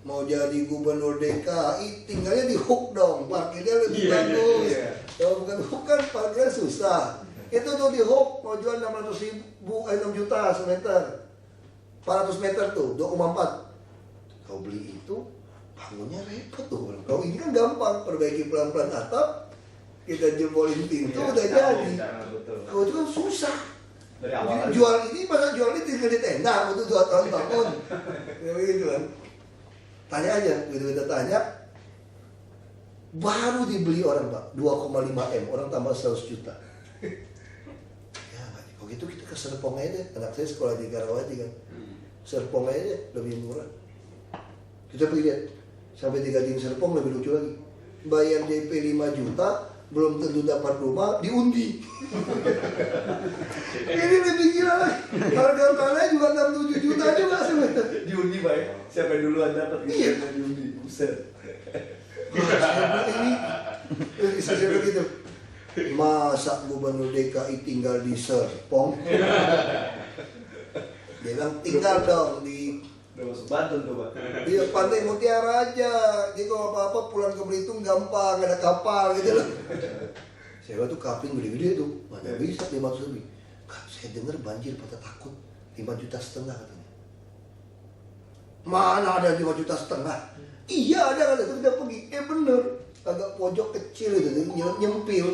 mau jadi gubernur DKI tinggalnya di Hook dong, parkirnya lebih bagus. Kalau bukan Hook kan parkirnya susah. Itu tuh di Hook mau jual 6 juta semeter, 400 meter tuh 2,4. Kau beli itu bangunnya repot tuh. Kalau ini kan gampang, perbaiki pelan-pelan atap, kita jebolin pintu udah jadi. Kalau itu kan susah. Dari awal Jual ini, masa jual ini tinggal di tenda untuk 2 tahun. Ya begitu kan. Tanya aja, begitu kita tanya, baru dibeli orang Pak, 2,5 M, orang tambah 100 juta. Ya, kalau gitu kita ke Serpong aja deh. Anak saya sekolah di Karawati kan. Serpong aja deh, lebih murah. Kita pergi lihat, sampai 3 di Serpong lebih lucu lagi. Bayar DP 5 juta, belum tentu dapat rumah, diundi. Ini lebih gila lagi. Harga tanahnya juga 6-7 juta juga sebenarnya. Diundi baik. Siapa yang duluan dapat Iya. diundi. Buset. Ini bisa begitu. Masa gubernur DKI tinggal di Serpong? Dia bilang tinggal dong di Udah masuk Banten tuh Pak. Iya, Pantai Mutiara aja. Jadi kalau apa-apa pulang ke Belitung gampang, ada kapal gitu loh. Saya tuh kapling gede-gede tuh, mana bisa 500 lebih. Saya dengar banjir pada takut 5,5 juta katanya. Mana ada 5,5 juta? Iya ada kan, itu udah pergi. Bener, agak pojok kecil itu, nyempil,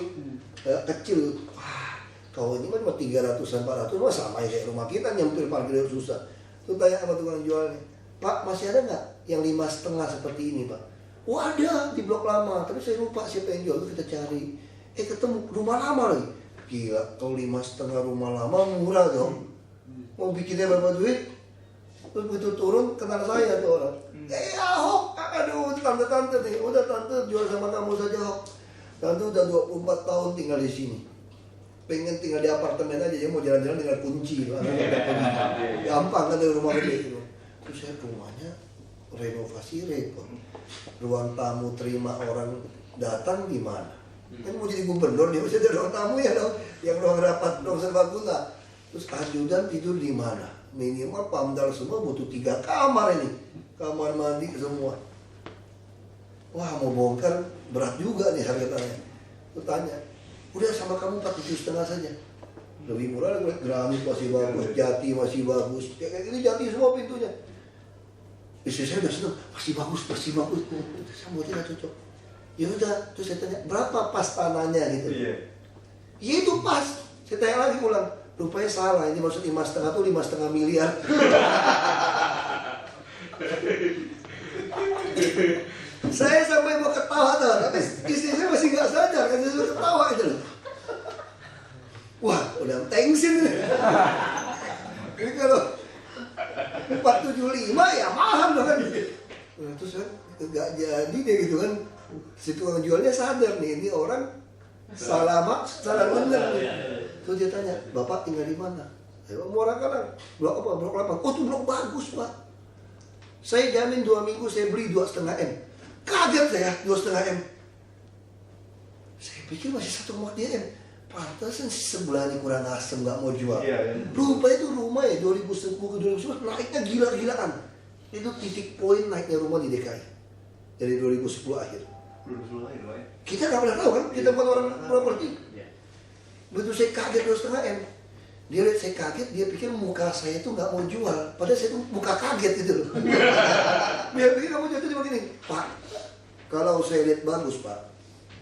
agak kecil. Wah, kalau ini mah cuma 300-an, 400, mah sama kayak rumah kita nyempil parkir susah. Tuh tanya sama tukang jualnya, Pak masih ada nggak yang 5,5 seperti ini Pak? Wah ada di blok lama, tapi saya lupa siapa yang jual, itu kita cari. Ketemu rumah lama lagi. Gila, kalau 5,5 rumah lama murah dong. Mau bikinnya berapa duit? Terus begitu turun kenal saya tuh orang. Ahok, aduh tante-tante nih, udah tante jual sama kamu saja Ahok. Tante udah 24 tahun tinggal di sini. Pengen tinggal di apartemen aja, dia mau jalan-jalan dengan kunci. Gampang kan dari rumah gede gitu. Terus saya rumahnya renovasi repot. Ruang tamu terima orang datang gimana? Kan mau jadi gubernur, dia mesti ada ruang tamu ya dong. Yang ruang rapat, ruang serbaguna. Terus ajudan tidur di mana? Minimal pamdal semua butuh 3 kamar ini. Kamar mandi semua. Wah mau bongkar berat juga nih harga tanahnya. Aku tanya, udah sama kamu 47,5 saja. Lebih murah lagi, Granit masih bagus, Jati masih bagus. Ya kayak gini Jati semua pintunya. Istri saya udah seneng, masih bagus. Saya mau tidak cocok. Ya udah, terus saya tanya, berapa pas tanahnya gitu? Iya. Ya itu pas. Saya tanya lagi ulang, rupanya salah, ini maksud 5,5 tuh 5,5 miliar. Saya sampai mau ketawa tuh, tapi istri saya masih nggak sadar, kan saya sudah ketawa itu loh. Wah, udah tensin nih. Ini kalau 475 ya mahal dong kan. Nah, terus kan nggak jadi deh gitu kan. Si tukang jualnya sadar nih, ini orang salah bener nih. Terus dia tanya, Bapak tinggal di mana? Saya mau orang Kalang. Blok apa? Blok 8. Oh, itu blok bagus, Pak. Saya jamin 2 minggu saya beli 2,5 M. Kaget saya, 2,5 M. Saya pikir masih 1,3 M. Pantasan sebelah ini kurang asem, nggak mau jual. Lupa itu rumah ya 2010 ke 2011 naiknya gila-gilaan. Itu titik poin naiknya rumah di DKI dari 2010 akhir. Kita nggak pernah tahu kan, kita bukan orang properti. Begitu saya kaget 2,5 M. Dia lihat saya kaget, dia pikir muka saya itu nggak mau jual. Padahal saya itu muka kaget gitu loh. Dia pikir kamu jatuh cuma gini, Pak. Kalau saya lihat bagus Pak,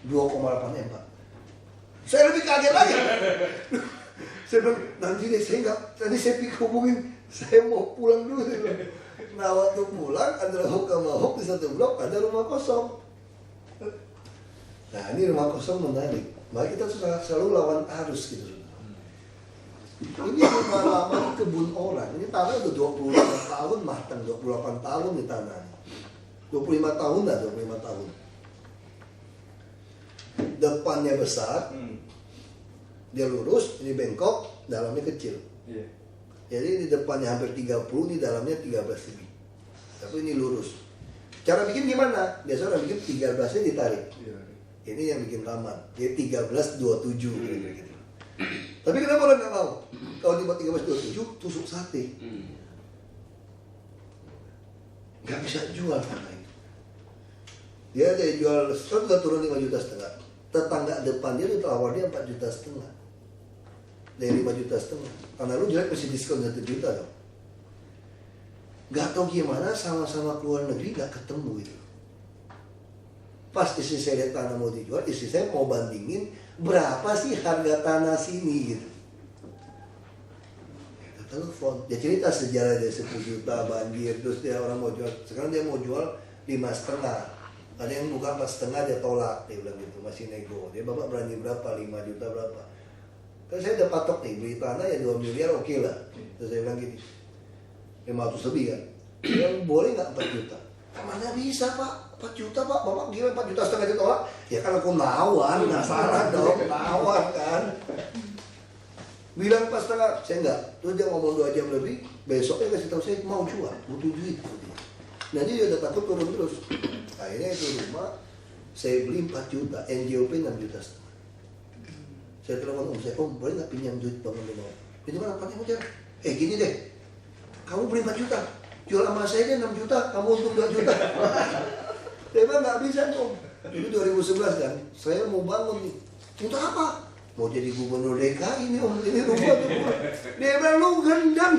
2,8 M Pak. Saya lebih kaget lagi. Saya bilang, nanti deh saya nggak, tadi saya pikir hubungin, saya mau pulang dulu. Nah waktu pulang, antara Hook sama Hook di satu blok ada rumah kosong. Nah ini rumah kosong menarik. Maka kita selalu lawan arus gitu. Ini rumah lama di kebun orang. Ini tanah udah 28 tahun matang, 28 tahun di tanah. 25 tahun lah, 25 tahun. Depannya besar, dia lurus, ini bengkok, dalamnya kecil. Jadi di depannya hampir 30, di dalamnya 13 lebih. Tapi ini lurus. Cara bikin gimana? Biasa orang bikin 13-nya ditarik. Ini yang bikin taman. Jadi 13-27 kira-kira gitu. Tapi kenapa orang nggak mau? Kalau dibuat 13-27, tusuk sate. Nggak bisa jual tanah itu. Dia jual, sekarang udah turun 5,5 juta. Tetangga depan dia udah tawar dia 4,5 juta. Dari 5,5 juta. Karena lu jelek masih diskon 1 juta dong. Gak tau gimana sama-sama keluar negeri gak ketemu gitu. Pas istri saya lihat tanah mau dijual, istri saya mau bandingin berapa sih harga tanah sini gitu. Dia telepon, dia cerita sejarah dia 10 juta banjir, terus dia orang mau jual, sekarang dia mau jual 5,5. Ada yang buka 4,5 dia tolak, dia bilang gitu, masih nego. Dia bapak berani berapa, 5 juta berapa. Kan saya udah patok nih, beli tanah ya 2 miliar oke lah. Terus saya bilang gini, 500 lebih kan. Dia boleh nggak 4 juta? Mana bisa Pak, 4 juta Pak, Bapak gimana 4,5 juta ditolak? Ya kan aku nawar, nggak salah dong, nawar kan. Bilang 4,5, saya enggak. Terus dia ngomong 2 jam lebih, besoknya kasih tahu saya mau jual, butuh duit. Nanti dia udah takut turun terus. Akhirnya itu rumah, saya beli 4 juta, NJOP 6,5 juta. Saya telepon om, boleh nggak pinjam duit bangun rumah? Itu kan apa nih? Gini deh, kamu beli 4 juta, jual sama saya deh 6 juta, kamu untung 2 juta. Dia bilang nggak bisa om. Itu 2011 kan, saya mau bangun nih. Untuk apa? Mau jadi gubernur DKI ini om, ini rumah tuh. Dia bilang lu gendang.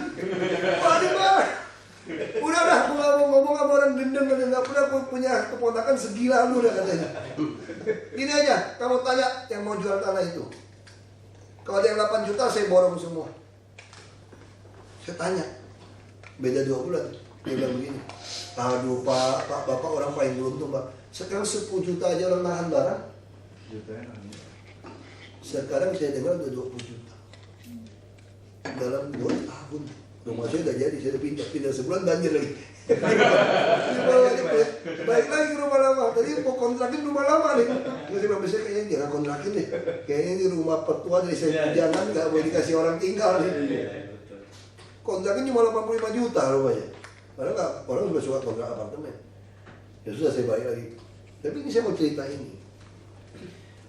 Waduh bang. Udah, aku nggak mau ngomong sama orang gendang, nggak pernah punya keponakan segila lu dah katanya. Gini aja, kamu tanya yang mau jual tanah itu. Kalau ada yang 8 juta saya borong semua. Saya tanya, beda 2 bulan. Dia bilang begini, aduh pak, bapak orang paling beruntung pak. Sekarang 10 juta aja orang nahan barang. Sekarang saya dengar udah 20 juta. Dalam 2 tahun. Rumah saya udah jadi, saya udah pindah sebulan banjir lagi. Baik lagi ke rumah lama. Tadi mau kontrakin rumah lama nih. Terus saya bilang, kayaknya jangan kontrakin deh. Kayaknya ini rumah petua dari saya jangan nggak boleh dikasih orang tinggal nih. Kontrakin cuma 85 juta rumahnya. Karena nggak, orang juga suka kontrak apartemen. Ya sudah saya bayar lagi. Tapi ini saya mau cerita ini.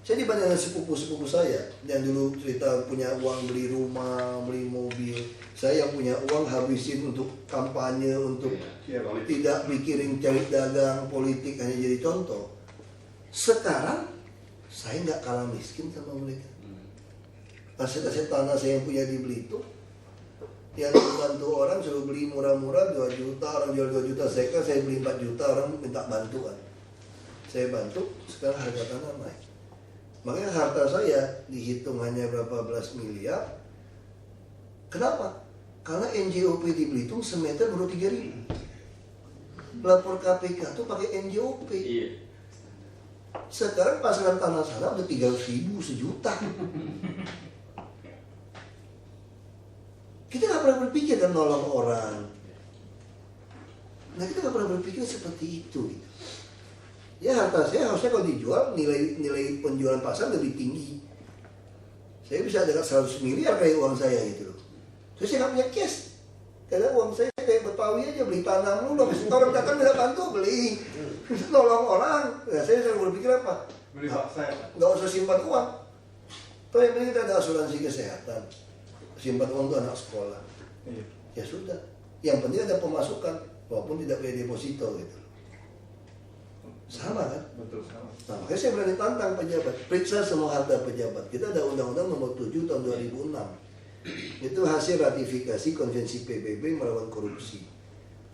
Saya dibanding dengan sepupu-sepupu saya yang dulu cerita punya uang beli rumah, beli mobil. Saya yang punya uang habisin untuk kampanye, untuk tidak mikirin cari dagang, politik, hanya jadi contoh. Sekarang saya nggak kalah miskin sama mereka. Aset-aset tanah saya yang punya di Belitung, yang membantu orang suruh beli murah-murah 2 juta, orang jual 2 juta, saya beli 4 juta, orang minta bantuan. Saya bantu, sekarang harga tanah naik. Makanya harta saya dihitung hanya berapa belas miliar. Kenapa? Karena NJOP di Belitung semeter baru 3.000. Lapor KPK tuh pakai NJOP. Sekarang pasaran tanah sana udah 300.000 sejuta. Kita nggak pernah berpikir kan nolong orang. Nah, kita nggak pernah berpikir seperti itu gitu. Ya harta saya harusnya kalau dijual nilai penjualan pasar lebih tinggi. Saya bisa dapat 100 miliar kayak uang saya gitu loh. Terus saya nggak punya cash. Karena uang saya kayak Betawi aja, beli tanah dulu. Habis itu orang datang bisa bantu beli. Nolong orang. Nah, saya selalu berpikir apa? Beli paksa ya. Nggak usah simpan uang. Toh yang penting kita ada asuransi kesehatan. Simpan uang untuk anak sekolah. Iya. Ya sudah. Yang penting ada pemasukan. Walaupun tidak punya deposito gitu. Sama kan? Betul sama. Nah, makanya saya berani tantang pejabat. Periksa semua harta pejabat. Kita ada Undang-Undang Nomor 7 tahun 2006. Itu hasil ratifikasi Konvensi PBB melawan korupsi.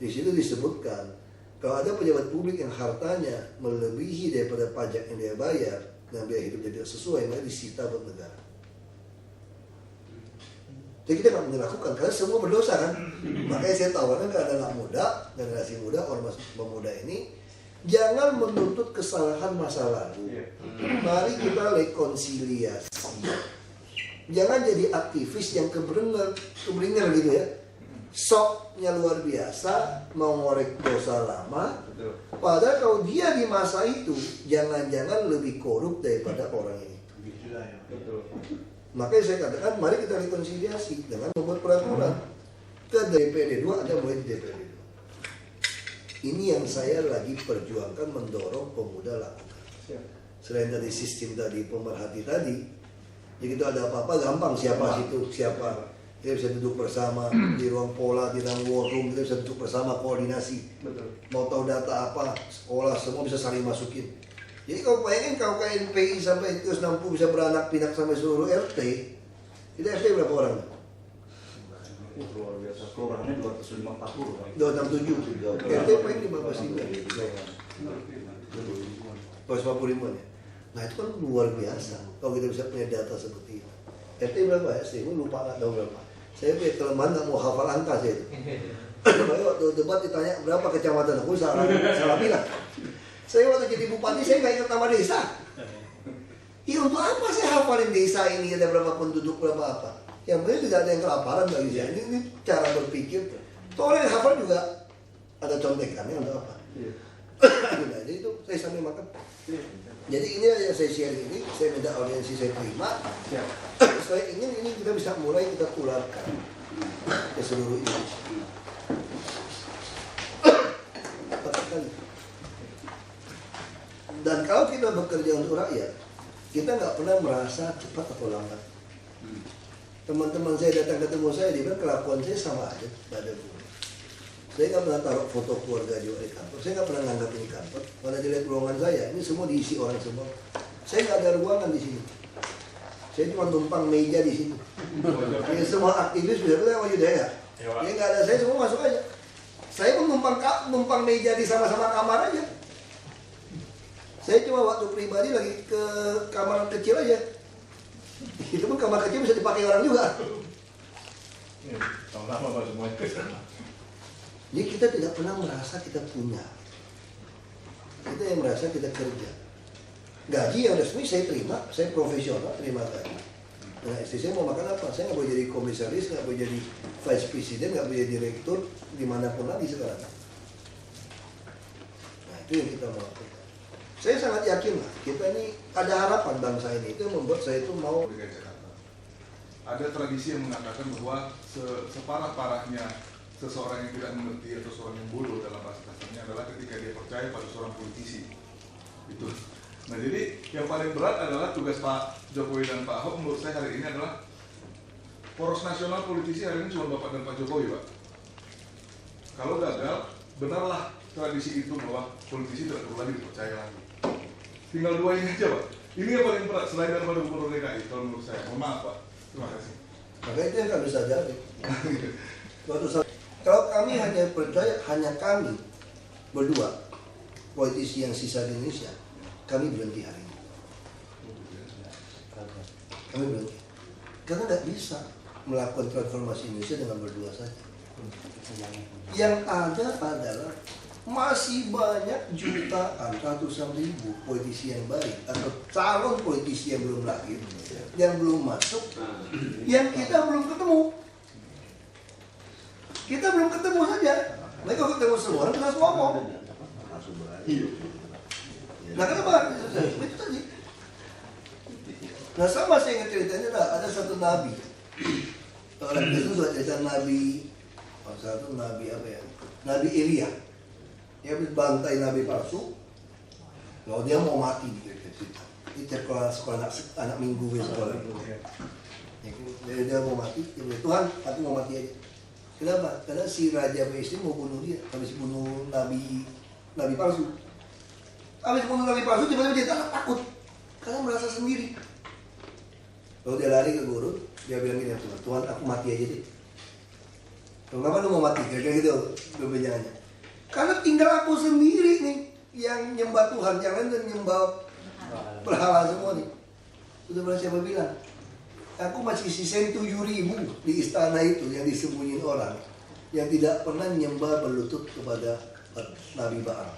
Di situ disebutkan kalau ada pejabat publik yang hartanya melebihi daripada pajak yang dia bayar dan biaya hidup tidak sesuai, maka disita buat negara. Jadi kita nggak melakukan karena semua berdosa kan. Makanya saya tawarkan ke anak muda, generasi muda, ormas pemuda ini, jangan menuntut kesalahan masa lalu. Mari kita rekonsiliasi. Jangan jadi aktivis yang kebringer gitu ya. Soknya luar biasa, mau ngorek dosa lama. Betul. Padahal kalau dia di masa itu, jangan-jangan lebih korup daripada orang ini. Betul. Makanya saya katakan, mari kita rekonsiliasi dengan membuat peraturan. Ke DPD 2 ada mulai di DPD 2. Ini yang saya lagi perjuangkan, mendorong pemuda lakukan. Selain dari sistem tadi, pemerhati tadi, jadi itu ada apa-apa gampang siapa situ, siapa. Kita bisa duduk bersama di ruang pola, di dalam war room, kita bisa duduk bersama koordinasi. Betul. Mau tahu data apa, sekolah, semua bisa saling masukin. Jadi kalau pengen kalau KNPI sampai 160 bisa beranak pinak sampai seluruh RT, kita RT berapa orang? Luar biasa. Kelurahannya 240 Pak. 267. RT paling 15 ribuan ya. Nah itu kan luar biasa kalau kita bisa punya data seperti itu. RT berapa ya? Saya lupa nggak tahu berapa. Saya punya kelemahan nggak mau hafal angka saya itu. Makanya waktu debat ditanya berapa kecamatan, aku salah bilang. Saya waktu jadi bupati saya nggak ingat nama desa. Ya untuk apa saya hafalin desa ini ada berapa penduduk berapa apa? Yang penting tidak ada yang kelaparan bagi saya. Ini cara berpikir. Toh orang yang hafal juga ada contekannya untuk apa? Nah, jadi itu saya sambil makan. Jadi ini yang saya share ini, saya minta audiensi saya terima. Saya ingin ini kita bisa mulai kita tularkan ke seluruh Indonesia. Tepat sekali. Dan kalau kita bekerja untuk rakyat, kita nggak pernah merasa cepat atau lambat. Teman-teman saya datang ketemu saya, dia bilang kelakuan saya sama aja, nggak ada berubah. Saya nggak pernah taruh foto keluarga juga di kantor. Saya nggak pernah nganggap ini kantor. Mana dilihat ruangan saya, ini semua diisi orang semua. Saya nggak ada ruangan di sini. Saya cuma numpang meja di sini. Ya, semua aktivis bisa bilang, oh yaudah ya. Ya nggak ada, saya semua masuk aja. Saya pun numpang meja di sama-sama kamar aja. Saya cuma waktu pribadi lagi ke kamar kecil aja. Itu pun kamar kecil bisa dipakai orang juga. Tahun lama Pak semuanya. Jadi kita tidak pernah merasa kita punya. Kita yang merasa kita kerja. Gaji yang resmi saya terima, saya profesional terima gaji. Nah istri saya mau makan apa? Saya nggak boleh jadi komisaris, nggak boleh jadi vice president, nggak boleh jadi direktur dimanapun lagi sekarang. Nah itu yang kita mau lakukan. Saya sangat yakin lah, kita ini ada harapan bangsa ini. Itu yang membuat saya itu mau. DKI Jakarta. Ada tradisi yang mengatakan bahwa separah-parahnya seseorang yang tidak mengerti atau seorang yang bodoh dalam bahasa kasarnya adalah ketika dia percaya pada seorang politisi. Itu. Nah jadi yang paling berat adalah tugas Pak Jokowi dan Pak Ahok menurut saya hari ini adalah poros nasional politisi hari ini cuma Bapak dan Pak Jokowi, Pak. Kalau gagal, benarlah tradisi itu bahwa politisi tidak perlu lagi dipercaya lagi. Tinggal dua ini aja, Pak. Ini yang paling berat selain daripada gubernur DKI kalau menurut saya. Mohon maaf, Pak. Terima kasih. Maka itu yang nggak bisa jadi. Kalau kami hanya percaya, hanya kami berdua, politisi yang sisa di Indonesia, kami berhenti hari ini. Kami berhenti. Karena nggak bisa melakukan transformasi Indonesia dengan berdua saja. Yang ada adalah masih banyak jutaan, ratusan ribu politisi yang baik atau calon politisi yang belum lahir, yang belum masuk, yang kita belum ketemu. Kita belum ketemu saja. Mereka ketemu semua orang kita harus ngomong. Nah kenapa? Itu tadi. Nah sama saya ingat ceritanya, ada satu nabi. Orang itu sudah cerita nabi, satu nabi apa ya? Nabi Elia. Dia bantai nabi palsu. Kalau dia mau mati cerita. Ini sekolah anak minggu ya sekolah. Jadi dia mau mati. Dia bilang, Tuhan, aku mau mati aja. Kenapa? Karena si raja Mesir mau bunuh dia. Habis bunuh nabi palsu. Habis bunuh nabi palsu, tiba-tiba dia takut. Karena merasa sendiri. Lalu dia lari ke guru, dia bilang gini, Tuhan aku mati aja deh. Kenapa lu mau mati? Kira-kira gitu kebencangannya. Karena tinggal aku sendiri nih yang nyembah Tuhan, yang lain dan nyembah berhala semua nih. Sudah berapa siapa bilang? Aku masih sisa 7.000 di istana itu yang disembunyiin orang, yang tidak pernah nyembah berlutut kepada Nabi Baal.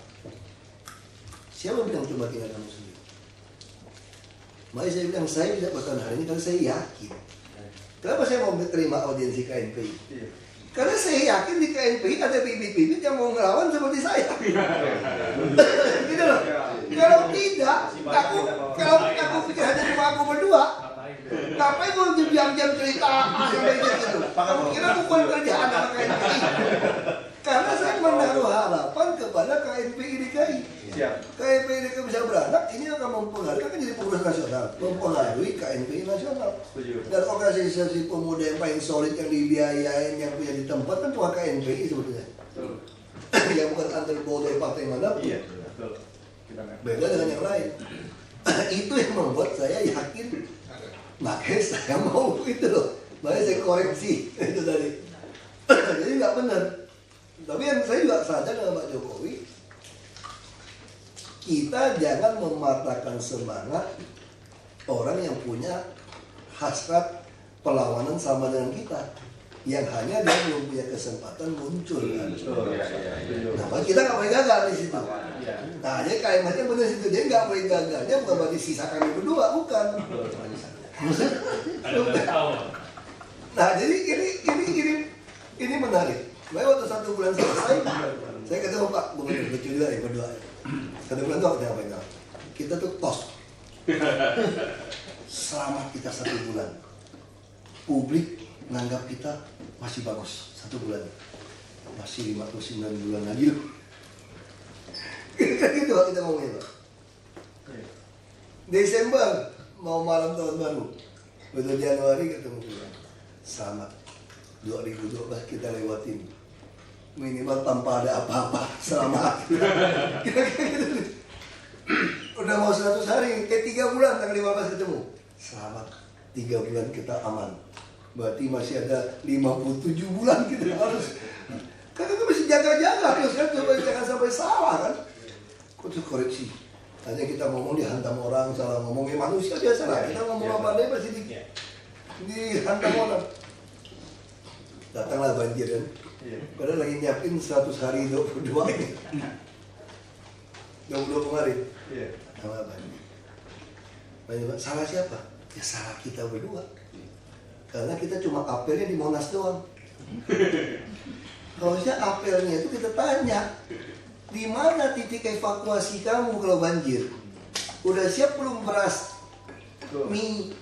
Siapa bilang cuma tinggal kamu sendiri? Makanya saya bilang, saya tidak bertahan hari ini karena saya yakin. Kenapa saya mau terima audiensi KNPI? Karena saya yakin di KNPI ada bibit-bibit yang mau ngelawan seperti saya. Gitu loh. Kalau tidak, aku pikir hanya cuma aku berdua. Ngapain mau jam-jam cerita sampai gitu? Kamu kira bukan kerjaan sama KNPI? Karena saya menaruh harapan kepada KNPI DKI. KNPI DKI bisa beranak, ini akan mempengaruhi, kan jadi pengurus nasional, mempengaruhi KNPI nasional. Dan organisasi pemuda yang paling solid, yang dibiayain, yang punya di tempat kan cuma KNPI sebetulnya. Yang bukan antar dari partai manapun. Beda dengan yang lain. Itu yang membuat saya yakin. Makanya saya mau itu loh. Makanya saya koreksi itu tadi. Jadi nggak benar. Tapi yang saya juga sadar dengan Pak Jokowi, kita jangan mematahkan semangat orang yang punya hasrat perlawanan sama dengan kita, yang hanya dia belum punya kesempatan muncul kan. Nah, kita nggak boleh gagal di situ. Nah, dia kalimatnya benar situ, dia nggak boleh gagal. Dia bukan berarti sisa kami berdua, bukan. Nah, jadi ini menarik. Baik, waktu 1 bulan selesai, saya ketemu Pak Gubernur, lucu juga ya berdua. 1 bulan itu waktu apa? Kita tuh tos. Selamat kita 1 bulan. Publik menganggap kita masih bagus 1 bulan. Masih 59 bulan lagi loh. Kan gitu Pak kita ngomongin Pak. Desember mau malam tahun baru. Betul Januari ketemu kita. Selamat 2012 kita lewatin. Minimal tanpa ada apa-apa, selamat. Kira-kira gitu. Udah mau 100 hari, 3 bulan tanggal 15 ketemu. Selamat, 3 bulan kita aman. Berarti masih ada 57 bulan kita harus. Kan kita mesti jaga-jaga terus kan, coba jangan sampai salah kan. Kok koreksi. Hanya kita ngomong dihantam orang, salah ngomongin manusia biasa lah. Kita ngomong apa-apa pasti dihantam orang. Datanglah banjir kan. Padahal lagi nyiapin 100 hari 22 ini. 22 kemarin. Sama banjir. Salah siapa? Ya salah kita berdua. Karena kita cuma apelnya di Monas doang. Harusnya apelnya itu kita tanya, di mana titik evakuasi kamu kalau banjir? Udah siap belum beras, mie,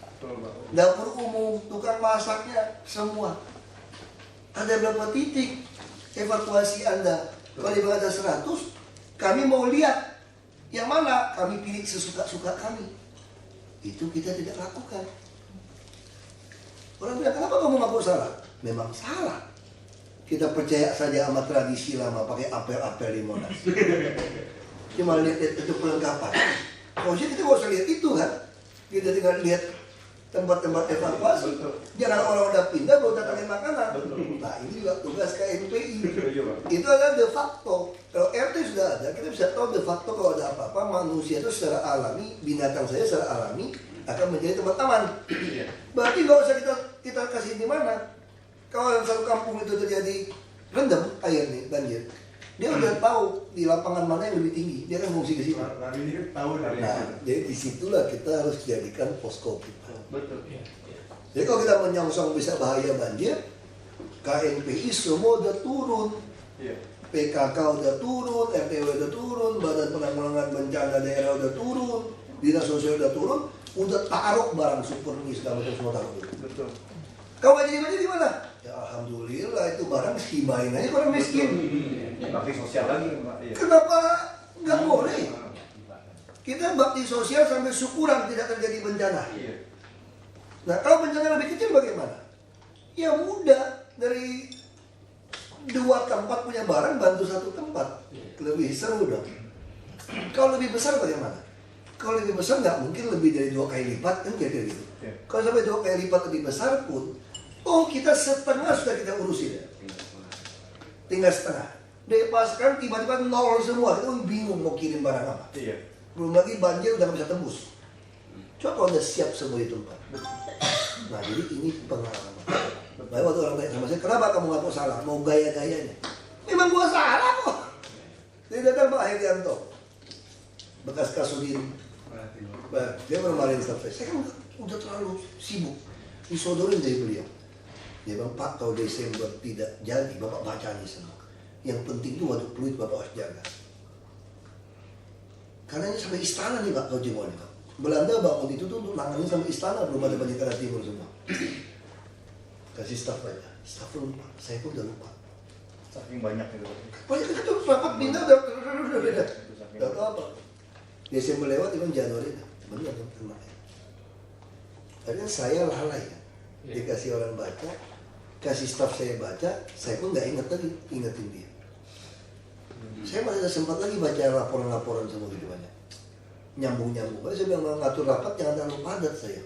dapur umum, tukang masaknya, semua? Ada berapa titik evakuasi Anda? Kalau ada 100, kami mau lihat yang mana, kami pilih sesuka-suka kami. Itu kita tidak lakukan. Orang bilang, kenapa kamu ngaku salah? Memang salah. Kita percaya saja sama tradisi lama, pakai apel-apel di Monas. Cuma lihat itu perlengkapan. Maksudnya kita nggak usah lihat itu kan. Kita tinggal lihat tempat-tempat evakuasi. Jangan orang udah pindah baru datangin makanan. Nah ini juga tugas KNPI. Itu adalah de facto. Kalau RT sudah ada, kita bisa tahu de facto kalau ada apa-apa, manusia itu secara alami, binatang saya secara alami akan menjadi tempat aman. Berarti nggak usah kita kasih di mana. Kalau yang satu kampung itu terjadi rendam air nih, banjir, dia udah tahu di lapangan mana yang lebih tinggi, dia kan fungsi ke situ. Nah, jadi disitulah kita harus jadikan posko kita. Betul. Jadi kalau kita menyongsong bisa bahaya banjir, KNPI semua udah turun, PKK udah turun, RTW udah turun, Badan Penanggulangan Bencana Daerah udah turun, Dinas Sosial udah turun, udah taruh barang super segala macam semua taruh dulu. Betul. Kau nggak jadi banjir gimana? Ya alhamdulillah itu barang hibahin aja orang miskin. Bakti sosial lagi, Pak. Iya. Kenapa nggak boleh? Kita bakti sosial sampai syukuran tidak terjadi bencana. Iya. Nah kalau bencana lebih kecil bagaimana? Ya mudah, dari 2 tempat punya barang bantu 1 tempat, lebih seru dong. Kalau lebih besar bagaimana? Kalau lebih besar nggak mungkin lebih dari 2 kali lipat kan kira-kira gitu. Kalau sampai 2 kali lipat lebih besar pun, oh kita setengah sudah kita urusin ya. Tinggal setengah. Depa sekarang tiba-tiba nol semua, kita bingung mau kirim barang apa. Iya. Belum lagi banjir udah nggak bisa tembus. Coba kalau udah siap semua di tempat. Nah jadi ini pengalaman. Baik waktu orang tanya sama saya, kenapa kamu ngaku salah? Mau gaya-gayanya? Memang gua salah kok. Dia datang Pak Herianto, bekas Kasudin. Dia marahin staff saya kan udah terlalu sibuk. Disodorin dari beliau. Dia bilang, Pak kalau Desember tidak jadi, Bapak baca nih semua. Yang penting itu waduk peluit Bapak harus jaga. Karena ini sampai istana nih Pak, kalau jebol nih Pak. Belanda bangun itu tuh untuk nanganin sampai istana, belum ada banjir Tanah Timur semua. Kasih staff aja, staff lupa, saya pun udah lupa. Saking banyak itu. Banyak itu rapat pindah udah beda. Gak tahu apa. Desember lewat, itu Januari dah. Benar kan temannya. Akhirnya saya lalai kan. Dikasih orang baca, kasih staff saya baca, saya pun nggak inget lagi, ingetin dia. Saya masih ada sempat lagi baca laporan-laporan semua gitu banyak. Nyambung-nyambung. Saya bilang ngatur rapat jangan terlalu padat saya.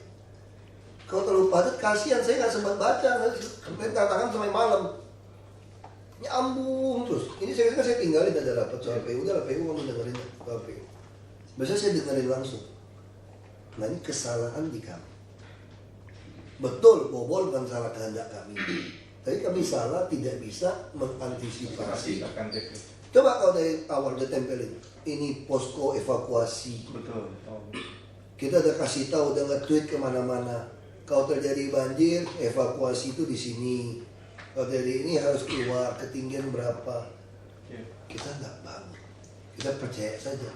Kalau terlalu padat kasihan saya nggak sempat baca, sampai tangan sampai malam. Nyambung terus. Ini saya tinggalin ada rapat soal PU, udah PU kamu dengerin soal PU. Biasanya saya dengerin langsung. Nah ini kesalahan di kami. Betul, bobol bukan salah kehendak kami. Tapi kami salah tidak bisa mengantisipasi. Coba kalau dari awal udah tempelin, ini posko evakuasi. Betul. Kita udah kasih tahu, udah nge-tweet kemana-mana. Kalau terjadi banjir, evakuasi itu di sini. Kalau terjadi ini harus keluar, ketinggian berapa. Kita nggak bangun. Kita percaya saja.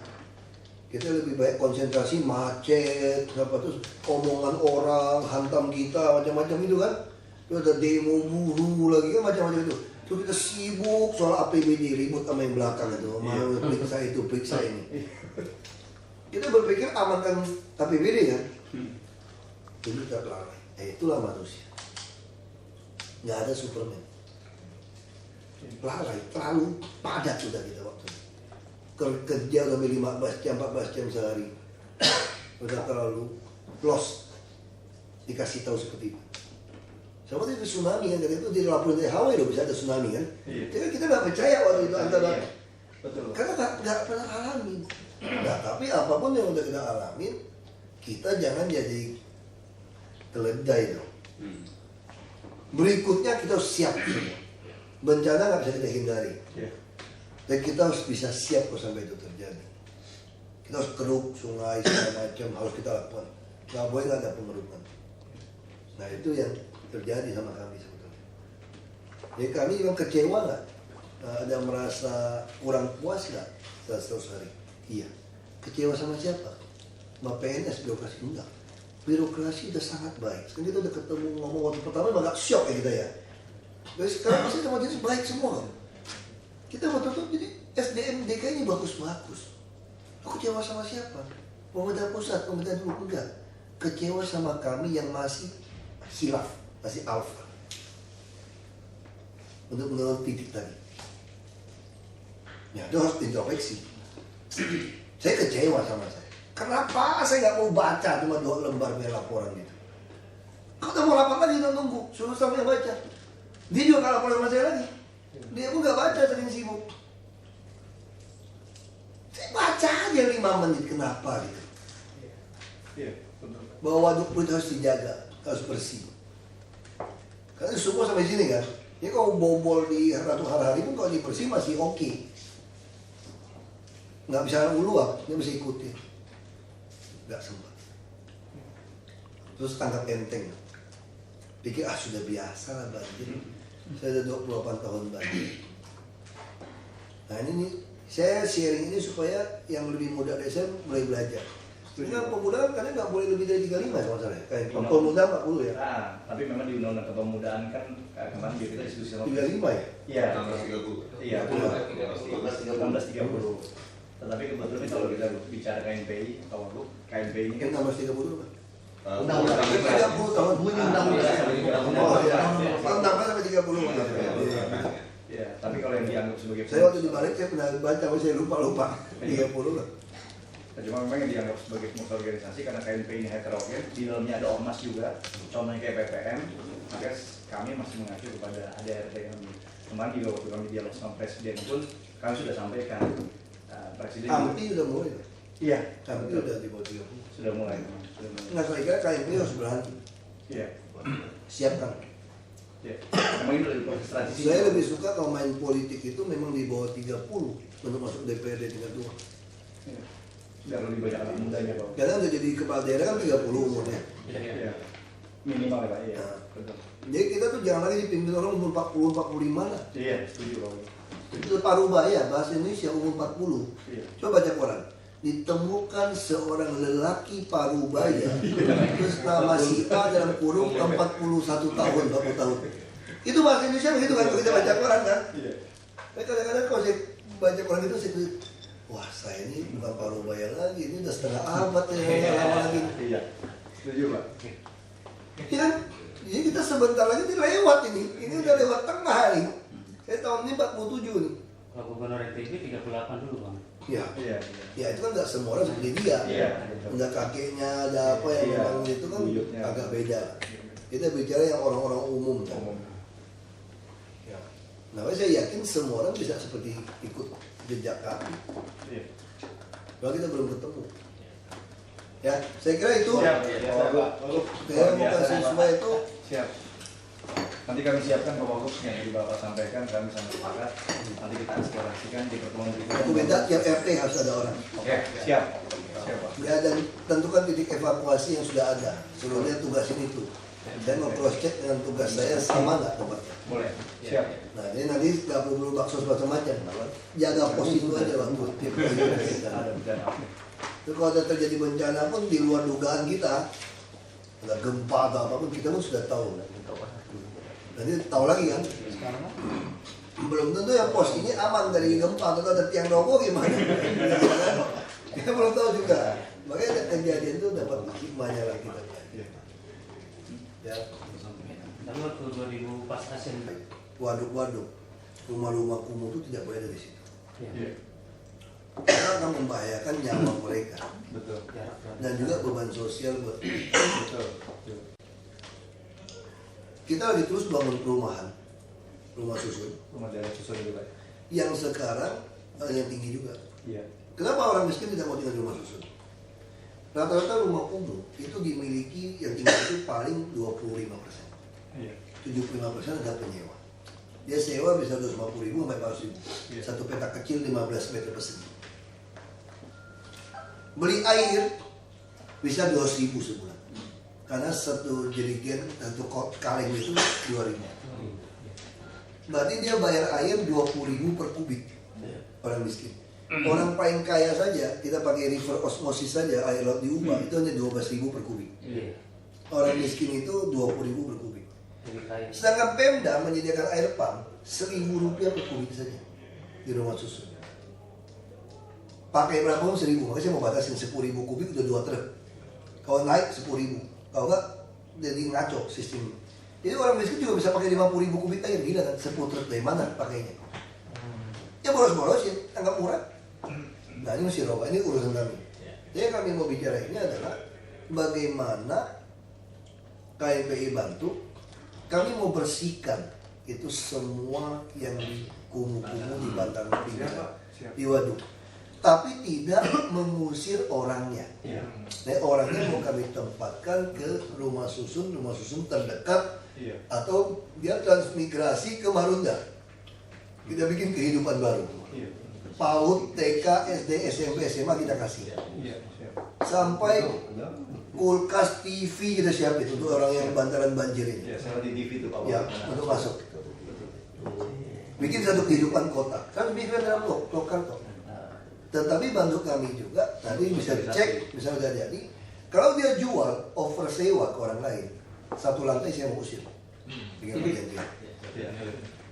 Kita lebih baik konsentrasi macet, apa terus omongan orang hantam kita macam-macam itu kan. Itu ada demo buruh lagi kan macam-macam itu. Terus kita sibuk soal APBD, ribut sama yang belakang itu, mau periksa itu, periksa ini. Kita berpikir amankan APBD kan. Itu kita lalai. Itulah manusia. Nggak ada Superman. Lalai, terlalu padat sudah kita waktu itu. Kerja udah 15 jam, 14 jam sehari. Udah terlalu lost. Dikasih tahu seperti itu. Sama itu tsunami kan, itu dilaporin dari Hawaii udah bisa ada tsunami kan. Jadi kita nggak percaya waktu itu antara. Betul. Karena nggak pernah alamin. Nah tapi apapun yang udah kita alamin, kita jangan jadi keledai dong. Berikutnya kita harus siap semua. Bencana nggak bisa kita hindari. Dan kita harus bisa siap kalau sampai itu terjadi. Kita harus keruk sungai segala macam harus kita lakukan. Nggak boleh nggak ada pengerukan. Nah itu yang terjadi sama kami sebetulnya. Jadi kami memang kecewa nggak? Ada merasa kurang puas nggak setelah 100 hari? Iya. Kecewa sama siapa? Sama PNS birokrasi enggak. Birokrasi udah sangat baik. Sekarang kita udah ketemu ngomong waktu pertama agak syok ya kita ya. Jadi sekarang pasti sama jenis baik semua kan. Kita betul-betul jadi SDM DKI ini bagus-bagus. Aku kecewa sama siapa? Pemerintah pusat, pemerintah dulu enggak. Kecewa sama kami yang masih hilaf, masih alfa. Untuk menurut titik tadi. Ya, itu harus introspeksi. Saya kecewa sama saya. Kenapa saya nggak mau baca cuma 2 lembar laporan itu? Kalau udah mau lapor lagi, kita tunggu. Suruh staff yang baca. Dia juga nggak lapor sama saya lagi. Dia pun nggak baca, sering sibuk. Saya baca aja 5 menit, kenapa gitu. Bahwa waduk peluit harus dijaga, harus bersih. Karena semua sampai sini kan. Ini kalau bobol di Ratu Harhari pun kalau dibersih masih oke. Nggak bisa uluap, dia bisa ikutin. Nggak sempat. Terus tangkap enteng. Pikir sudah biasa lah banjir. Saya sudah 28 tahun banjir. Nah ini nih, saya sharing ini supaya yang lebih muda dari saya mulai belajar. Ini kan pemuda karena nggak boleh lebih dari 35 sama saya. Kayak pemuda 40 ya. Nah, tapi memang di undang-undang kepemudaan kan kemarin kita diskusi sama 35 ya? Iya. 1630. Iya. 1630. Tetapi kebetulan kalau kita bicara KNPI, Pak Wagub, KNPI ini kan 1630 Pak. undang-undang 30 tahun bunyi undang-undang. Oh iya. Tambah sampai 30. ya, tapi kalau yang dianggap sebagai Saya waktu di balik saya pernah baca, tapi saya lupa 30 lah. cuma memang yang dianggap sebagai pengusaha organisasi karena KNP ini heterogen, di dalamnya ada ormas juga, contohnya kayak PPM, maka kami masih mengacu kepada ADRT kami. Kemarin juga waktu kami dialog sama Presiden pun kami sudah sampaikan Presiden. KMP udah mulai. Iya, KMP udah di bawah 30. sudah mulai. Nggak saya kira KMP harus berhenti. Iya. Siapkan. Iya. Memang ini dari proses transisi. Saya lebih suka kalau main politik itu memang di bawah 30 untuk masuk DPRD tingkat 2. Iya. Biar lebih banyak anak mudanya, Pak. Karena udah jadi kepala daerah kan 30 umurnya. Iya. Minimal ya, Pak. Iya. Nah. Betul. Jadi kita tuh jangan lagi dipimpin orang umur 40, 45 lah. Iya, setuju, Pak. Itu parubaya, bahasa Indonesia umur 40. Iya. Coba baca koran. Ditemukan seorang lelaki parubaya terus nama si A dalam kurung 41 tahun, 40 tahun. Itu bahasa Indonesia begitu kan, kalau kita baca koran kan. Iya. Tapi kadang-kadang kalau saya baca koran itu saya tuh, wah saya ini bukan parubaya lagi, ini udah setengah abad ya, lama lagi. Iya. Setuju, Pak. Ya kan? Jadi kita sebentar lagi ini lewat ini udah lewat tengah ini. Saya tahun ini 47 nih. Kalau gubernur NTB 38 dulu bang. Ya, Iya. ya itu kan nggak semua orang seperti dia. Iya. Ada kakeknya, ada apa yang Iya. memang itu kan Buyutnya. agak beda. Kita bicara yang orang-orang umum kan. Umum. Ya. Nah, saya yakin semua orang bisa seperti ikut jejak kami. Iya. Kalau kita belum ketemu. Ya, saya kira itu. Siap. Pak Wagub. Saya mau kasih semua itu. Siap. Nanti kami siapkan Pak Wagub yang tadi Bapak sampaikan, kami sangat sepakat. Nanti kita eksplorasikan di pertemuan Aku berikutnya. beda tiap RT harus ada orang. Oke, siap. Siap, Pak. Ya, dan tentukan titik evakuasi yang sudah ada. Suruh dia tugasin itu. Dan mau cross check dengan tugas saya sama nggak tempatnya. Boleh. Siap. Nah, jadi nanti nggak perlu bakso macam-macam. Jaga pos itu aja waktu tiap kali. Ada bencana. Itu kalau ada terjadi bencana pun di luar dugaan kita, ada gempa atau apapun kita pun sudah tahu. Nanti tahu lagi kan? Belum tentu yang pos ini aman dari gempa atau ada tiang roboh gimana? Kita belum tahu juga. Makanya ada kejadian itu dapat hikmahnya lah kita. Ya, Tapi waktu 2000 pas Asian waduk-waduk, rumah-rumah kumuh itu tidak boleh dari situ. Iya. Karena akan membahayakan nyawa mereka Betul. jarak berapa? dan juga beban sosial buat Betul. kita lagi terus bangun perumahan, rumah susun Rumah daerah susun juga, Pak. yang sekarang yang tinggi juga. Iya. Kenapa orang miskin tidak mau tinggal di rumah susun? Rata-rata rumah kumuh itu dimiliki yang tinggal itu paling 25%. Iya. 75% ada penyewa. Dia sewa bisa 250.000 sampai 400.000. Iya. Satu petak kecil 15 meter persegi. Beli air bisa 200.000 sebulan. Karena satu jerigen, satu kaleng itu 2.000. Berarti dia bayar air 20.000 per kubik. Orang miskin. Orang paling kaya saja, kita pakai river osmosis saja, air laut diubah, itu hanya 12.000 per kubik. Iya. Orang miskin itu 20.000 per kubik. Lebih kaya. Sedangkan Pemda menyediakan air pump 1.000 rupiah per kubik saja di rumah susun. Pakai berapa pun 1.000, makanya saya mau batasin 10.000 kubik udah 2 truk. Kalau naik 10.000, kalau enggak jadi ngaco sistem. Jadi orang miskin juga bisa pakai 50.000 kubik air, gila kan? 10 truk dari mana pakainya? Ya boros-borosin, anggap murah. Nah ini masih roba, ini urusan kami. Jadi yang kami mau bicara ini adalah bagaimana KNPI bantu. Kami mau bersihkan itu semua yang di kumuh-kumuh di batang pinggiran, di waduk. Tapi tidak mengusir orangnya. Iya. Nah, orangnya mau kami tempatkan ke rumah susun terdekat, Iya. atau dia transmigrasi ke Marunda. Kita bikin kehidupan baru. Iya. PAUD, TK, SD, SMP, SMA kita kasih. Iya. Siap. Sampai kulkas, TV kita siapin untuk orang yang bantaran banjir ini. Ya, saya di TV itu Pak. Ya, Wagub. untuk masuk. bikin satu kehidupan kota. Kan bikin dalam lokal kok. Tetapi bantu kami juga, tadi bisa dicek, misalnya udah jadi. Kalau dia jual over sewa ke orang lain, satu lantai saya mau usir. Dengan perjanjian.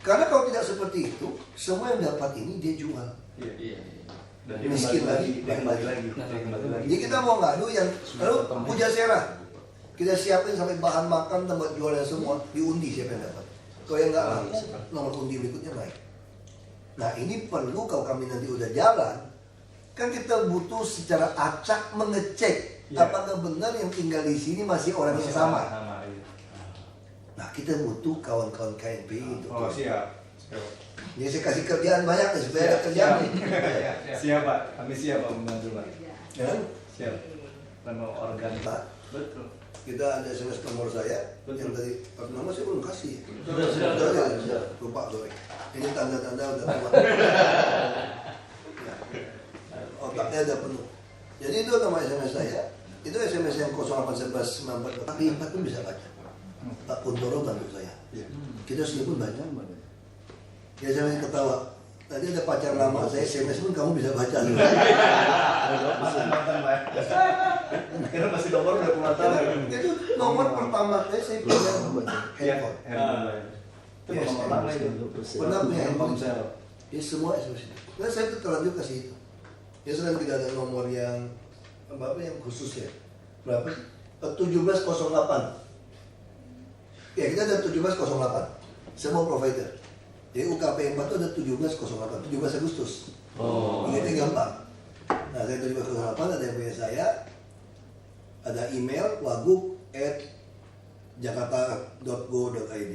Karena kalau tidak seperti itu, semua yang dapat ini dia jual. Miskin lagi, kembali lagi. Jadi kita mau ngadu yang lalu puja serah. Kita siapin sampai bahan makan, tempat jualnya semua, diundi siapa yang dapat. Kalau yang nggak laku, nomor undi berikutnya naik. Nah ini perlu kalau kami nanti udah jalan, kan kita butuh secara acak mengecek apakah benar yang tinggal di sini masih orang yang sama. Nah kita butuh kawan-kawan KNPI itu. Oh siap. Jadi saya kasih kerjaan banyak ya supaya ada kerjaan nih. Siap Pak, kami siap Pak membantu Pak. Ya kan? Siap. Nama organ Pak, betul. kita ada SMS nomor saya yang tadi nomor saya belum kasih. Sudah. Lupa sorry. Ini tanda-tanda udah tua. Ya. Otaknya udah penuh. Jadi itu nama SMS saya. Itu SMS yang 081194. Tapi 4 pun bisa baca. Pak Kuntoro bantu saya. Kita sendiri pun baca. Ya saya ketawa. Tadi ada pacar lama saya SMS pun kamu bisa baca. Mantan Pak. Kira masih nomor udah puluhan tahun. Itu nomor pertama saya punya handphone. Itu nomor lama itu. Pernah punya handphone saya. Ya semua SMS itu. Nah saya itu terlanjur kasih itu. Ya sekarang tidak ada nomor yang apa yang khusus ya. Berapa? 1708. Ya kita ada 1708. Semua provider. Jadi UKP 4 itu ada 1708, 17 Agustus. Oh. Ini gampang. Nah, saya 1708 ada yang punya saya. Ada email wagub@jakarta.go.id.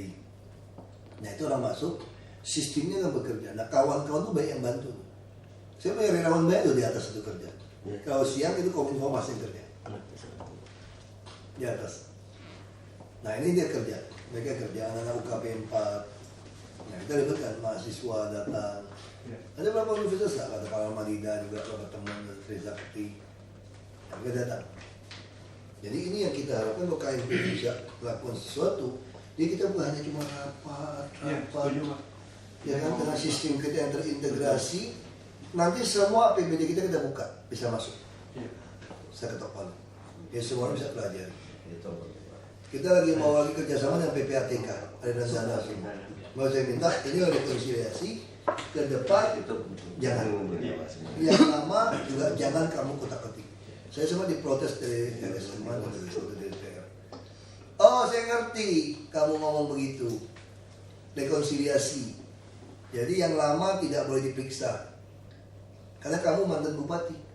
Nah, itu orang masuk, sistemnya kan bekerja. Nah, kawan-kawan tuh banyak yang bantu. Saya punya relawan banyak tuh di atas itu kerja. Kalau siang itu Kominfo masih kerja. Di atas. Nah, ini dia kerja. Mereka kerja anak-anak UKP 4. Nah, kita libatkan mahasiswa datang. Ada beberapa universitas lah, kata Kalau Madida juga, beberapa teman dari Trisakti. Nah, mereka datang. Jadi ini yang kita harapkan kalau KNP bisa melakukan sesuatu. Jadi kita bukan hanya cuma rapat. Ya kan, dengan sistem kita yang terintegrasi, nanti semua APBD kita buka, bisa masuk. Saya ketok palu. Ya semua bisa pelajari. Kita lagi mau lagi kerjasama dengan PPATK, ada dana semua. Mau saya minta ini rekonsiliasi ke depan jangan yang lama juga jangan kamu kotak-katik. Saya semua diprotes dari LSM dari DPR. Oh saya ngerti kamu ngomong begitu rekonsiliasi. Jadi yang lama tidak boleh diperiksa karena kamu mantan bupati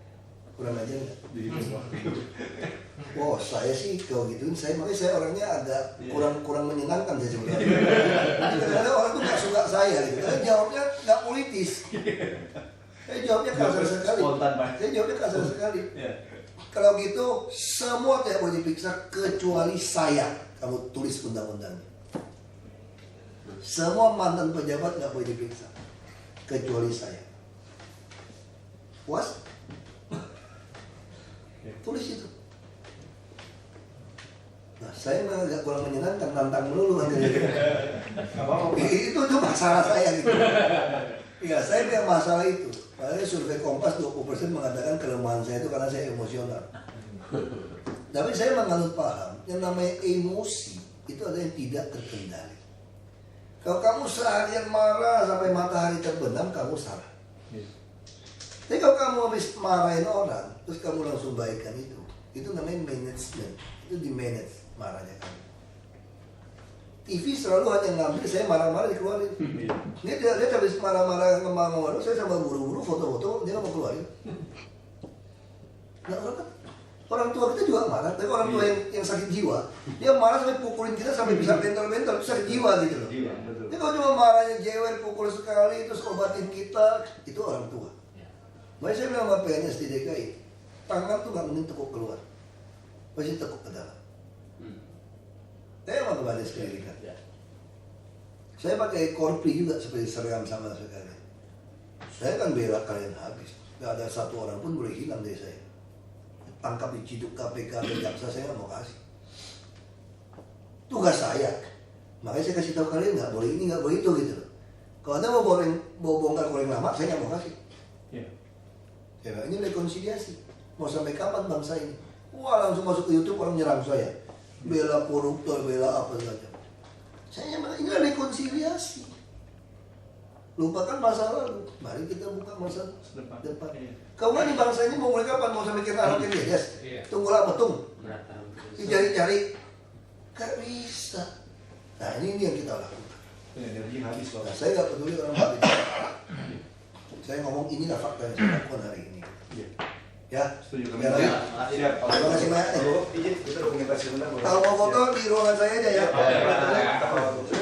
kurang aja nggak? Oh saya sih kalau gituin makanya saya orangnya agak kurang menyenangkan saya sebenarnya. Kadang-kadang orang tuh nggak suka saya gitu. Karena jawabnya nggak politis. Saya jawabnya kasar sekali. Saya jawabnya kasar sekali. Kalau gitu semua tidak boleh diperiksa kecuali saya. Kamu tulis undang-undangnya. Semua mantan pejabat nggak boleh diperiksa kecuali saya. Puas? Tulis itu. Nah, saya agak kurang menyenangkan, nantang melulu. Itu masalah saya gitu. Iya, saya punya masalah itu. Makanya survei Kompas 20% mengatakan kelemahan saya itu karena saya emosional. Tapi saya menganut paham, yang namanya emosi itu ada yang tidak terkendali. Kalau kamu seharian marah sampai matahari terbenam, kamu salah. Tapi kalau kamu habis marahin orang, terus kamu langsung baikan itu namanya management. Itu di manage marahnya kamu. TV selalu hanya ngambil, saya marah-marah dikeluarin. Dia habis marah-marah ngomong-ngomong, saya sama buru-buru foto-foto, dia nggak mau keluarin. Nah, orang tua kita juga marah, tapi orang tua yang sakit jiwa, dia marah sampai pukulin kita sampai bisa bental-bental, itu sakit jiwa gitu loh. Jadi kalau cuma marahnya jewer, pukul sekali, terus obatin kita, itu orang tua. Makanya saya bilang sama PNS di DKI, tangan tuh nggak mungkin tekuk keluar, pasti tekuk ke dalam. Saya mau kembali sekali kan. Saya pakai korpri juga seperti seragam sama sekali. Saya kan bela kalian habis, nggak ada satu orang pun boleh hilang dari saya. Tangkap diciduk KPK dan jaksa saya nggak mau kasih. Tugas saya, makanya saya kasih tahu kalian nggak boleh ini nggak boleh itu gitu loh. Kalau Anda mau bongkar koreng lama, saya nggak mau kasih. Iya. Ya, ini rekonsiliasi. Mau sampai kapan bangsa ini? Wah, langsung masuk ke YouTube orang nyerang saya. Bela koruptor, bela apa saja. Saya bilang, ini rekonsiliasi. Lupakan masa lalu. Mari kita buka masa depan. Kamu nih bangsa ini mau mulai kapan? Mau sampai kita arokin yes? Tunggulah betung. Dicari-cari. Gak bisa. Nah ini yang kita lakukan. Energi habis loh. Nah, saya nggak peduli orang mati. Saya ngomong inilah fakta yang saya lakukan hari ini. Ya, Setuju kami. Ya, lagi. Siap. Terima kasih banyak. Izin, kita dokumentasi sebentar. Kalau mau foto di ruangan saya aja ya. Ya.